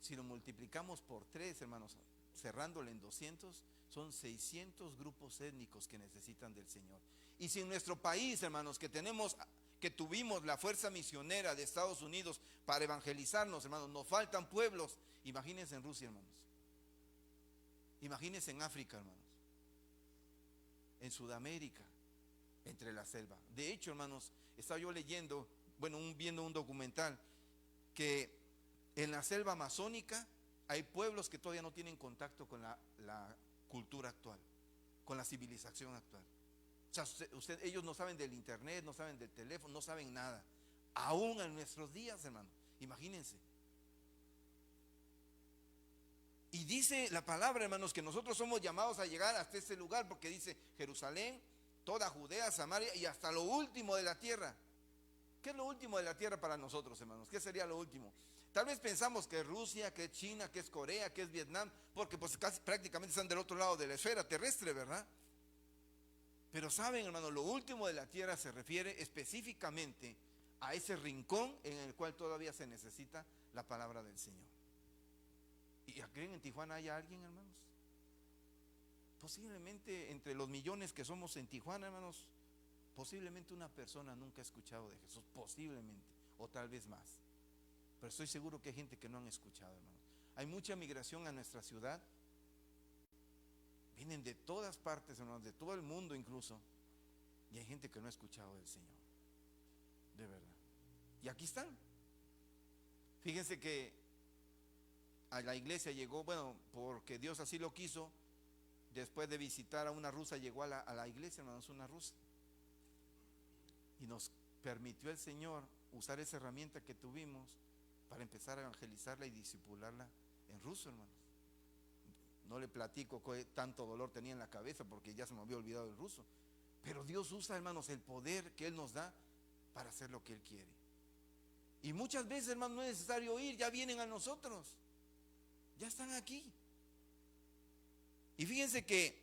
Si lo multiplicamos por 3, hermanos, cerrándole en 200, son 600 grupos étnicos que necesitan del Señor. Y si en nuestro país, hermanos, que tuvimos la fuerza misionera de Estados Unidos para evangelizarnos, hermanos, nos faltan pueblos. Imagínense en Rusia, hermanos. Imagínense en África, hermanos. En Sudamérica, entre la selva. De hecho, hermanos, estaba yo leyendo, viendo un documental, que en la selva amazónica hay pueblos que todavía no tienen contacto con la cultura actual, con la civilización actual. O sea, ellos no saben del internet, no saben del teléfono, no saben nada. Aún en nuestros días, hermano, imagínense. Y dice la palabra, hermanos, que nosotros somos llamados a llegar hasta ese lugar, porque dice Jerusalén, toda Judea, Samaria y hasta lo último de la tierra. ¿Qué es lo último de la tierra para nosotros, hermanos? ¿Qué sería lo último? Tal vez pensamos que es Rusia, que es China, que es Corea, que es Vietnam, porque pues casi prácticamente están del otro lado de la esfera terrestre, ¿verdad? Pero saben, hermanos, lo último de la tierra se refiere específicamente a ese rincón en el cual todavía se necesita la palabra del Señor. ¿Y creen en Tijuana hay alguien, hermanos? Posiblemente entre los millones que somos en Tijuana, hermanos, posiblemente una persona nunca ha escuchado de Jesús, posiblemente, o tal vez más. Pero estoy seguro que hay gente que no han escuchado, hermanos. Hay mucha migración a nuestra ciudad. Vienen de todas partes, hermanos, de todo el mundo incluso. Y hay gente que no ha escuchado del Señor. De verdad. Y aquí están. Fíjense que a la iglesia llegó, porque Dios así lo quiso. Después de visitar a una rusa, llegó a la iglesia, hermanos, una rusa. Y nos permitió el Señor usar esa herramienta que tuvimos para empezar a evangelizarla y discipularla en ruso, hermanos. No le platico qué tanto dolor tenía en la cabeza porque ya se me había olvidado el ruso. Pero Dios usa, hermanos, el poder que Él nos da para hacer lo que Él quiere. Y muchas veces, hermanos, no es necesario ir, ya vienen a nosotros. Ya están aquí. Y fíjense que,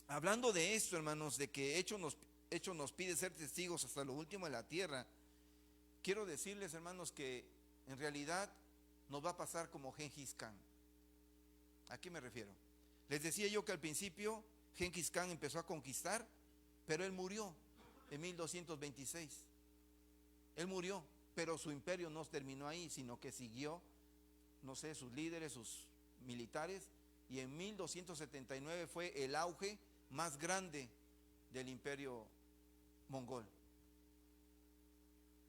hablando de esto, hermanos, de que Hecho nos pide ser testigos hasta lo último de la tierra, quiero decirles, hermanos, que en realidad nos va a pasar como Gengis Khan. ¿A qué me refiero? Les decía yo que al principio Gengis Khan empezó a conquistar, pero él murió en 1226. Él murió, pero su imperio no terminó ahí, sino que siguió, sus líderes, sus militares, y en 1279 fue el auge más grande del imperio mongol.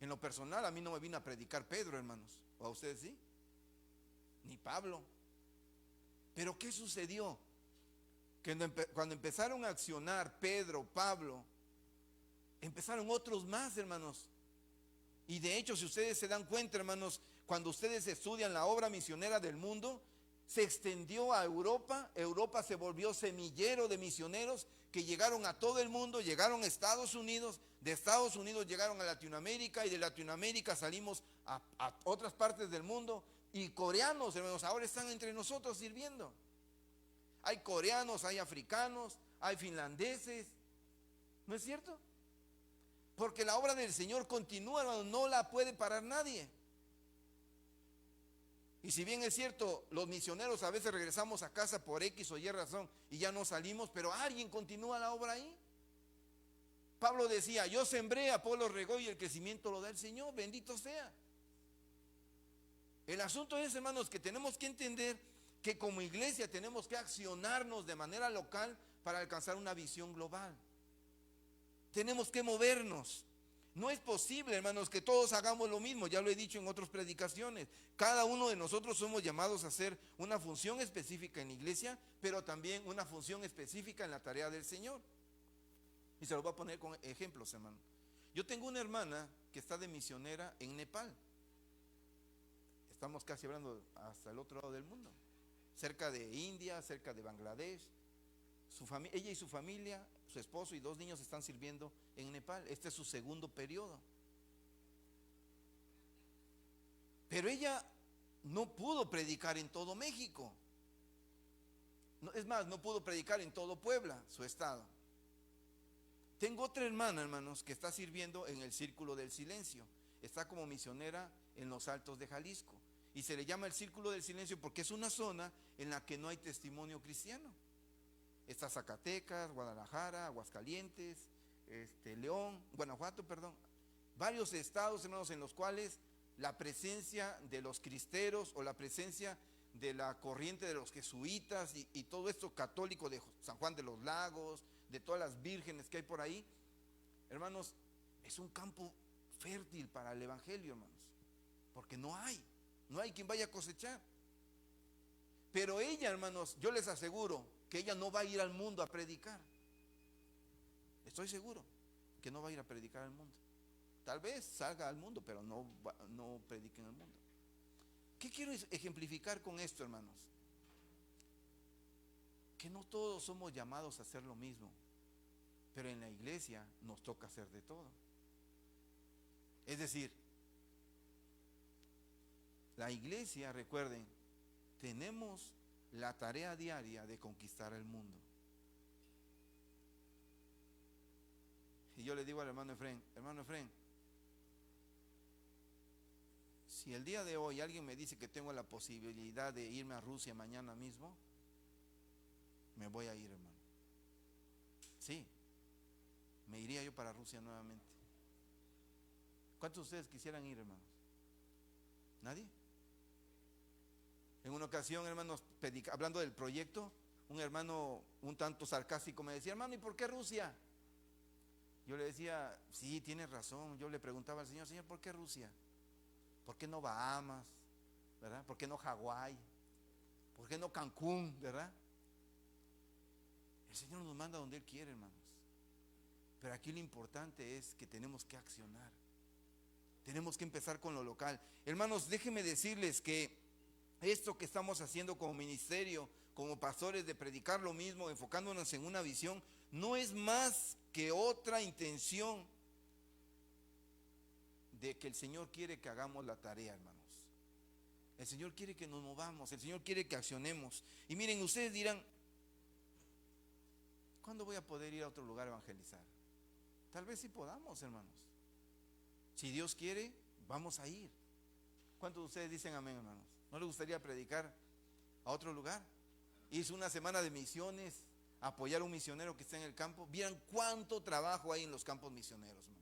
En lo personal, a mí no me vino a predicar Pedro, hermanos, o a ustedes sí, ni Pablo. Pero ¿qué sucedió? Que cuando empezaron a accionar Pedro, Pablo, empezaron otros más, hermanos. Y de hecho, si ustedes se dan cuenta, hermanos, cuando ustedes estudian la obra misionera del mundo, se extendió a Europa. Europa se volvió semillero de misioneros que llegaron a todo el mundo, llegaron a Estados Unidos, de Estados Unidos llegaron a Latinoamérica y de Latinoamérica salimos a otras partes del mundo. Y coreanos, hermanos, ahora están entre nosotros sirviendo. Hay coreanos, hay africanos, hay finlandeses. ¿No es cierto? Porque la obra del Señor continúa, hermano, no la puede parar nadie. Y si bien es cierto, los misioneros a veces regresamos a casa por X o Y razón y ya no salimos, pero alguien continúa la obra ahí. Pablo decía, yo sembré, Apolo regó y el crecimiento lo da el Señor, bendito sea. El asunto es, hermanos, que tenemos que entender que como iglesia tenemos que accionarnos de manera local para alcanzar una visión global. Tenemos que movernos. No es posible, hermanos, que todos hagamos lo mismo. Ya lo he dicho en otras predicaciones. Cada uno de nosotros somos llamados a hacer una función específica en la iglesia, pero también una función específica en la tarea del Señor. Y se lo voy a poner con ejemplos, hermano. Yo tengo una hermana que está de misionera en Nepal. Estamos casi hablando hasta el otro lado del mundo. Cerca de India, cerca de Bangladesh. Ella y su familia, su esposo y 2 niños están sirviendo en Nepal. Este es su segundo periodo. Pero ella no pudo predicar en todo México. Es más, no pudo predicar en todo Puebla, su estado. Tengo otra hermana, hermanos, que está sirviendo en el Círculo del Silencio. Está como misionera en los Altos de Jalisco. Y se le llama el Círculo del Silencio porque es una zona en la que no hay testimonio cristiano. Está Zacatecas, Guadalajara, Aguascalientes, León, Guanajuato, perdón. Varios estados, hermanos, en los cuales la presencia de los cristeros o la presencia de la corriente de los jesuitas y todo esto católico de San Juan de los Lagos, de todas las vírgenes que hay por ahí, hermanos, es un campo fértil para el evangelio, hermanos, porque no hay quien vaya a cosechar. Pero ella, hermanos, yo les aseguro que ella no va a ir al mundo a predicar. Estoy seguro que no va a ir a predicar al mundo. Tal vez salga al mundo, pero no predique en el mundo. ¿Qué quiero ejemplificar con esto, hermanos? Que no todos somos llamados a hacer lo mismo, pero en la iglesia nos toca hacer de todo. Es decir, la iglesia, recuerden, tenemos la tarea diaria de conquistar el mundo. Y yo le digo al hermano Efrén, si el día de hoy alguien me dice que tengo la posibilidad de irme a Rusia mañana mismo, me voy a ir, hermano. Sí, me iría yo para Rusia nuevamente. ¿Cuántos de ustedes quisieran ir, hermanos? ¿Nadie? En una ocasión, hermanos, hablando del proyecto, un hermano un tanto sarcástico me decía, hermano, ¿y por qué Rusia? Yo le decía, sí, tienes razón. Yo le preguntaba al Señor, ¿por qué Rusia? ¿Por qué no Bahamas? ¿Verdad? ¿Por qué no Hawái? ¿Por qué no Cancún? ¿Verdad? El Señor nos manda donde Él quiere, hermanos. Pero aquí lo importante es que tenemos que accionar. Tenemos que empezar con lo local. Hermanos, déjenme decirles que esto que estamos haciendo como ministerio, como pastores, de predicar lo mismo, enfocándonos en una visión, no es más que otra intención de que el Señor quiere que hagamos la tarea, hermanos. El Señor quiere que nos movamos, el Señor quiere que accionemos. Y miren, ustedes dirán, ¿cuándo voy a poder ir a otro lugar a evangelizar? Tal vez sí podamos, hermanos. Si Dios quiere, vamos a ir. ¿Cuántos de ustedes dicen amén, hermanos? ¿No les gustaría predicar a otro lugar? Irse una semana de misiones, apoyar a un misionero que está en el campo. Vieran cuánto trabajo hay en los campos misioneros, hermano.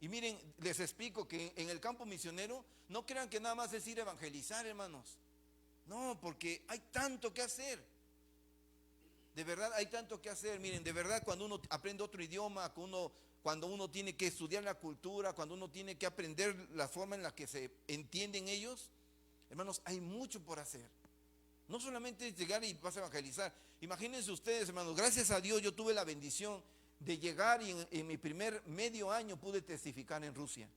Y miren, les explico que en el campo misionero, no crean que nada más es ir a evangelizar, hermanos. No, porque hay tanto que hacer. De verdad hay tanto que hacer. Miren, de verdad cuando uno aprende otro idioma, cuando uno tiene que estudiar la cultura, cuando uno tiene que aprender la forma en la que se entienden ellos, hermanos, hay mucho por hacer. No solamente es llegar y vas a evangelizar. Imagínense ustedes, hermanos, gracias a Dios yo tuve la bendición de llegar y en mi primer medio año pude testificar en Rusia.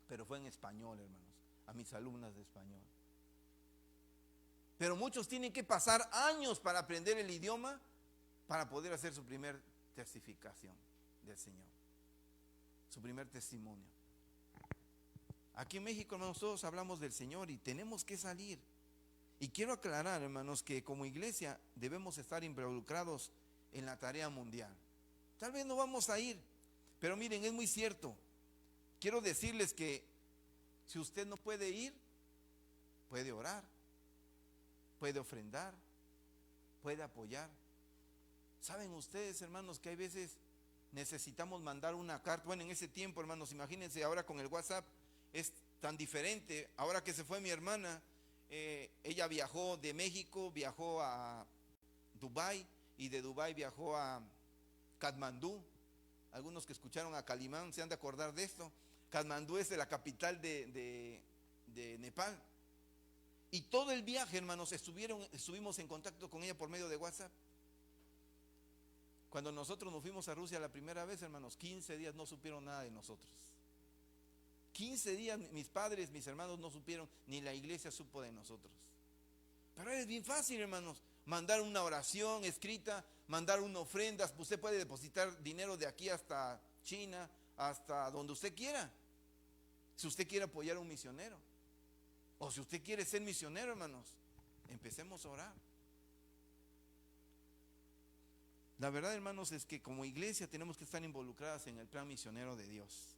Pero fue en español, hermanos, a mis alumnas de español. Pero muchos tienen que pasar años para aprender el idioma para poder hacer su primer testificación del Señor, su primer testimonio. Aquí en México, hermanos, todos hablamos del Señor y tenemos que salir. Y quiero aclarar, hermanos, que como iglesia debemos estar involucrados en la tarea mundial. Tal vez no vamos a ir, Pero miren, es muy cierto. Quiero decirles que si usted no puede ir, puede orar, puede ofrendar, puede apoyar. ¿Saben ustedes, hermanos, que hay veces necesitamos mandar una carta? Bueno, en ese tiempo, hermanos, imagínense ahora con el WhatsApp, es tan diferente. Ahora que se fue mi hermana, ella viajó de México, viajó a Dubái, y de Dubái viajó a Katmandú. Algunos que escucharon a Calimán se han de acordar de esto. Katmandú es de la capital de Nepal. Y todo el viaje, hermanos, estuvimos en contacto con ella por medio de WhatsApp. Cuando nosotros nos fuimos a Rusia la primera vez, hermanos, 15 días no supieron nada de nosotros. 15 días mis padres, mis hermanos no supieron, ni la iglesia supo de nosotros. Pero es bien fácil, hermanos, mandar una oración escrita, mandar una ofrenda. Usted puede depositar dinero de aquí hasta China, hasta donde usted quiera. Si usted quiere apoyar a un misionero, o si usted quiere ser misionero, hermanos, empecemos a orar. La verdad, hermanos, es que como iglesia tenemos que estar involucradas en el plan misionero de Dios.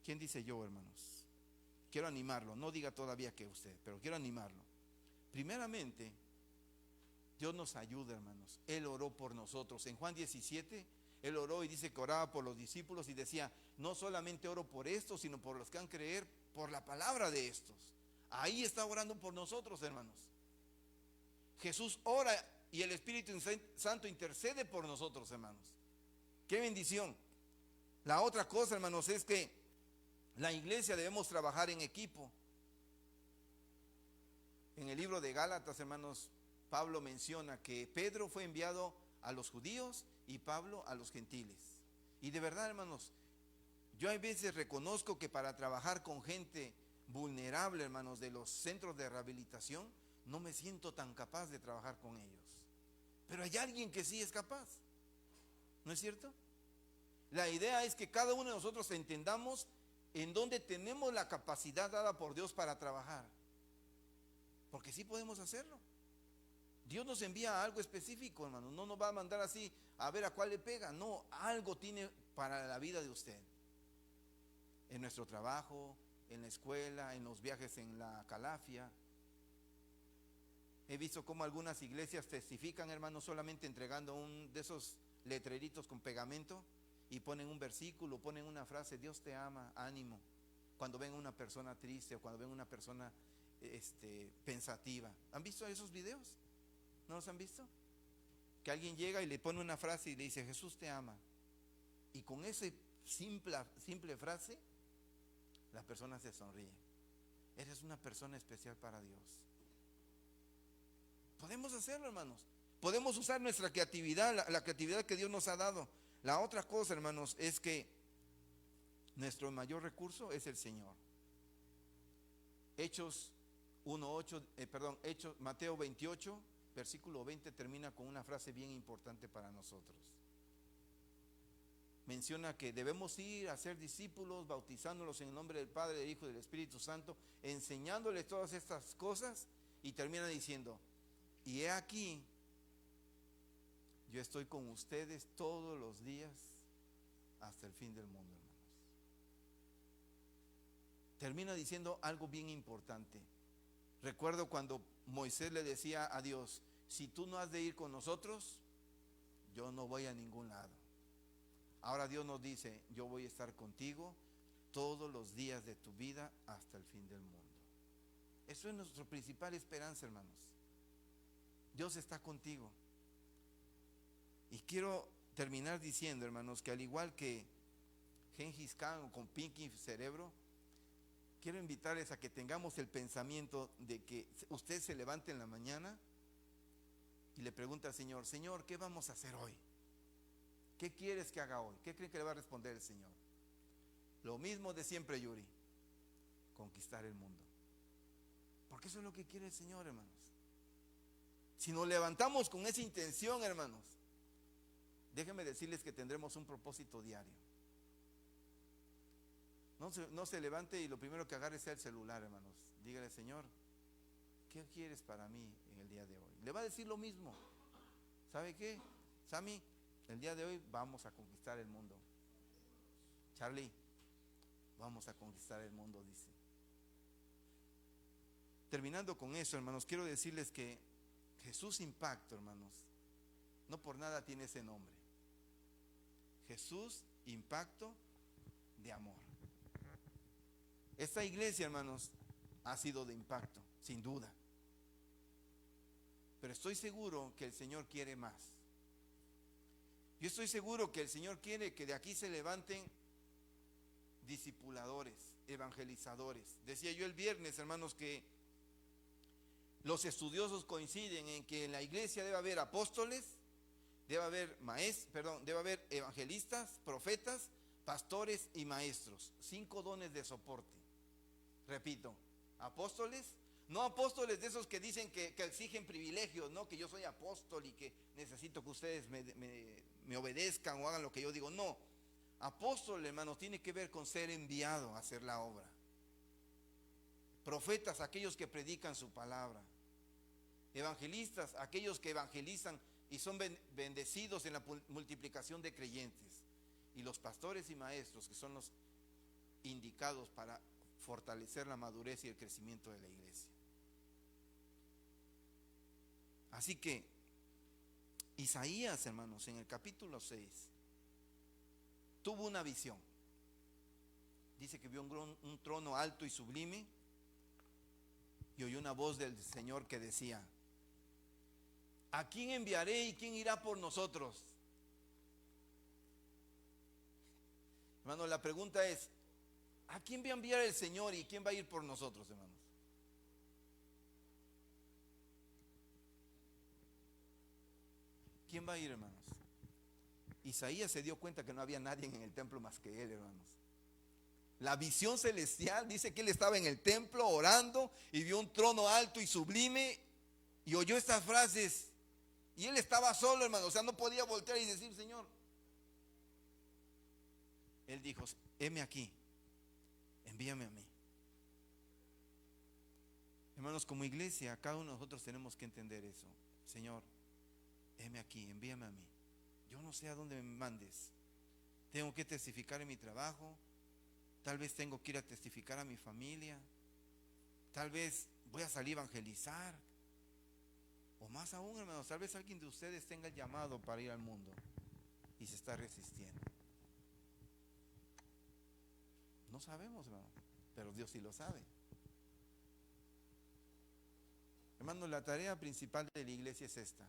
¿Quién dice yo, hermanos? Quiero animarlo, no diga todavía que usted, pero quiero animarlo. Primeramente, Dios nos ayuda, hermanos. Él oró por nosotros. En Juan 17, Él oró y dice que oraba por los discípulos y decía, no solamente oro por estos, sino por los que han creer por la palabra de estos. Ahí está orando por nosotros, hermanos. Jesús ora y el Espíritu Santo intercede por nosotros, hermanos. ¡Qué bendición! La otra cosa, hermanos, es que la iglesia debemos trabajar en equipo. En el libro de Gálatas, hermanos, Pablo menciona que Pedro fue enviado a los judíos y Pablo a los gentiles. Y de verdad, hermanos, yo a veces reconozco que para trabajar con gente vulnerable, hermanos, de los centros de rehabilitación, no me siento tan capaz de trabajar con ellos. Pero hay alguien que sí es capaz, ¿no es cierto? La idea es que cada uno de nosotros entendamos en dónde tenemos la capacidad dada por Dios para trabajar. Porque sí podemos hacerlo. Dios nos envía algo específico, hermano. No nos va a mandar así a ver a cuál le pega. No, algo tiene para la vida de usted. En nuestro trabajo, en la escuela, en los viajes en la calafia. He visto cómo algunas iglesias testifican, hermano, solamente entregando un de esos letreritos con pegamento y ponen un versículo, ponen una frase, Dios te ama, ánimo. Cuando ven una persona triste o cuando ven una persona pensativa. ¿Han visto esos videos? ¿No los han visto? Que alguien llega y le pone una frase y le dice, Jesús te ama. Y con esa simple frase, la persona se sonríe. Eres una persona especial para Dios. Podemos hacerlo, hermanos. Podemos usar nuestra creatividad, la creatividad que Dios nos ha dado. La otra cosa, hermanos, es que nuestro mayor recurso es el Señor. Mateo 28, versículo 20 termina con una frase bien importante para nosotros. Menciona que debemos ir a ser discípulos, bautizándolos en el nombre del Padre, del Hijo y del Espíritu Santo, enseñándoles todas estas cosas, y termina diciendo, y he aquí, yo estoy con ustedes todos los días hasta el fin del mundo, hermanos. Termina diciendo algo bien importante. Recuerdo cuando Moisés le decía a Dios, si tú no has de ir con nosotros, yo no voy a ningún lado. Ahora Dios nos dice, yo voy a estar contigo todos los días de tu vida hasta el fin del mundo. Eso es nuestra principal esperanza, hermanos. Dios está contigo. Y quiero terminar diciendo, hermanos, que al igual que Gengis Khan o con Pinky Cerebro, quiero invitarles a que tengamos el pensamiento de que usted se levante en la mañana y le pregunta al Señor, Señor, ¿qué vamos a hacer hoy? ¿Qué quieres que haga hoy? ¿Qué creen que le va a responder el Señor? Lo mismo de siempre, Yuri, conquistar el mundo. Porque eso es lo que quiere el Señor, hermanos. Si nos levantamos con esa intención, hermanos, déjenme decirles que tendremos un propósito diario. No se levante y lo primero que agarre sea el celular, hermanos. Dígale, Señor, ¿qué quieres para mí en el día de hoy? Le va a decir lo mismo. ¿Sabe qué? Sammy, El día de hoy vamos a conquistar el mundo. Charlie, vamos a conquistar el mundo, dice. Terminando con eso, hermanos, quiero decirles que Jesús Impacto, hermanos, no por nada tiene ese nombre. Jesús Impacto de amor. Esta iglesia, hermanos, ha sido de impacto, sin duda. Pero estoy seguro que el Señor quiere más. Yo estoy seguro que el Señor quiere que de aquí se levanten discipuladores, evangelizadores. Decía yo el viernes, hermanos, que los estudiosos coinciden en que en la iglesia debe haber apóstoles, debe haber debe haber evangelistas, profetas, pastores y maestros. 5 dones de soporte. Repito, apóstoles, no apóstoles de esos que dicen que exigen privilegios, no, que yo soy apóstol y que necesito que ustedes me obedezcan o hagan lo que yo digo. No, apóstol, hermanos, tiene que ver con ser enviado a hacer la obra. Profetas, aquellos que predican su palabra. Evangelistas, aquellos que evangelizan y son bendecidos en la multiplicación de creyentes. Y los pastores y maestros, que son los indicados para fortalecer la madurez y el crecimiento de la iglesia. Así que Isaías, hermanos, en el capítulo 6 tuvo una visión. Dice que vio un trono alto y sublime y oyó una voz del Señor que decía: ¿a quién enviaré y quién irá por nosotros? Hermanos, la pregunta es: ¿a quién va a enviar el Señor y quién va a ir por nosotros, hermanos? ¿Quién va a ir, hermanos? Isaías se dio cuenta que no había nadie en el templo más que él, hermanos. La visión celestial dice que él estaba en el templo orando y vio un trono alto y sublime y oyó estas frases. Y él estaba solo, hermanos, o sea, no podía voltear y decir: Señor. Él dijo: heme aquí, envíame a mí. Hermanos, como iglesia, cada uno de nosotros tenemos que entender eso. Señor, heme aquí, envíame a mí. Yo no sé a dónde me mandes. Tengo que testificar en mi trabajo. Tal vez tengo que ir a testificar a mi familia. Tal vez voy a salir a evangelizar. O más aún, hermanos, tal vez alguien de ustedes tenga el llamado para ir al mundo y se está resistiendo. No sabemos, hermano, pero Dios sí lo sabe. Hermanos, la tarea principal de la iglesia es esta.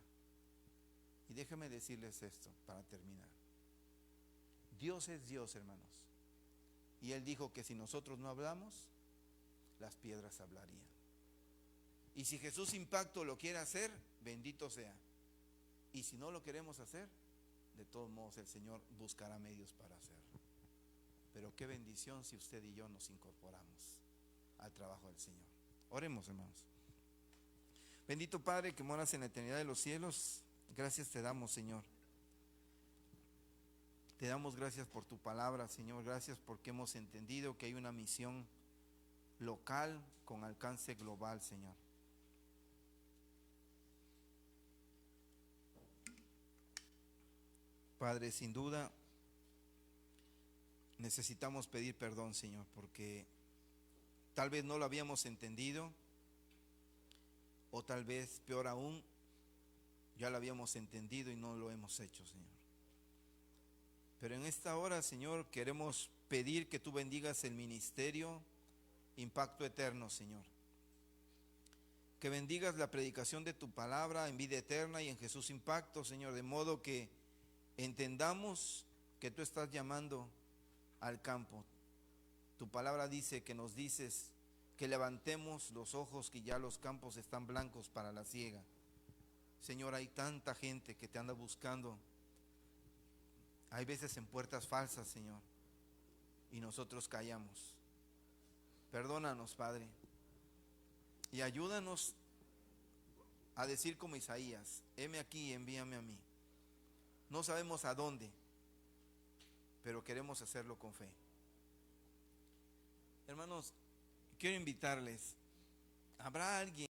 Y déjenme decirles esto para terminar. Dios es Dios, hermanos. Y Él dijo que si nosotros no hablamos, las piedras hablarían. Y si Jesús Impacto lo quiere hacer, bendito sea. Y si no lo queremos hacer, de todos modos el Señor buscará medios para hacerlo. Pero qué bendición si usted y yo nos incorporamos al trabajo del Señor. Oremos, hermanos. Bendito Padre que moras en la eternidad de los cielos, gracias te damos, Señor. Te damos gracias por tu palabra, Señor. Gracias porque hemos entendido que hay una misión local con alcance global, Señor. Padre, sin duda necesitamos pedir perdón, Señor, porque tal vez no lo habíamos entendido, o tal vez, peor aún, ya lo habíamos entendido y no lo hemos hecho, Señor. Pero en esta hora, Señor, queremos pedir que tú bendigas el ministerio Impacto Eterno, Señor. Que bendigas la predicación de tu palabra en vida eterna y en Jesús Impacto, Señor, de modo que entendamos que tú estás llamando al campo. Tu palabra dice que nos dices que levantemos los ojos, que ya los campos están blancos para la siega. Señor, hay tanta gente que te anda buscando. Hay veces en puertas falsas, Señor, y nosotros callamos. Perdónanos, Padre, y ayúdanos a decir como Isaías: heme aquí, envíame a mí. No sabemos a dónde, pero queremos hacerlo con fe. Hermanos, quiero invitarles. ¿Habrá alguien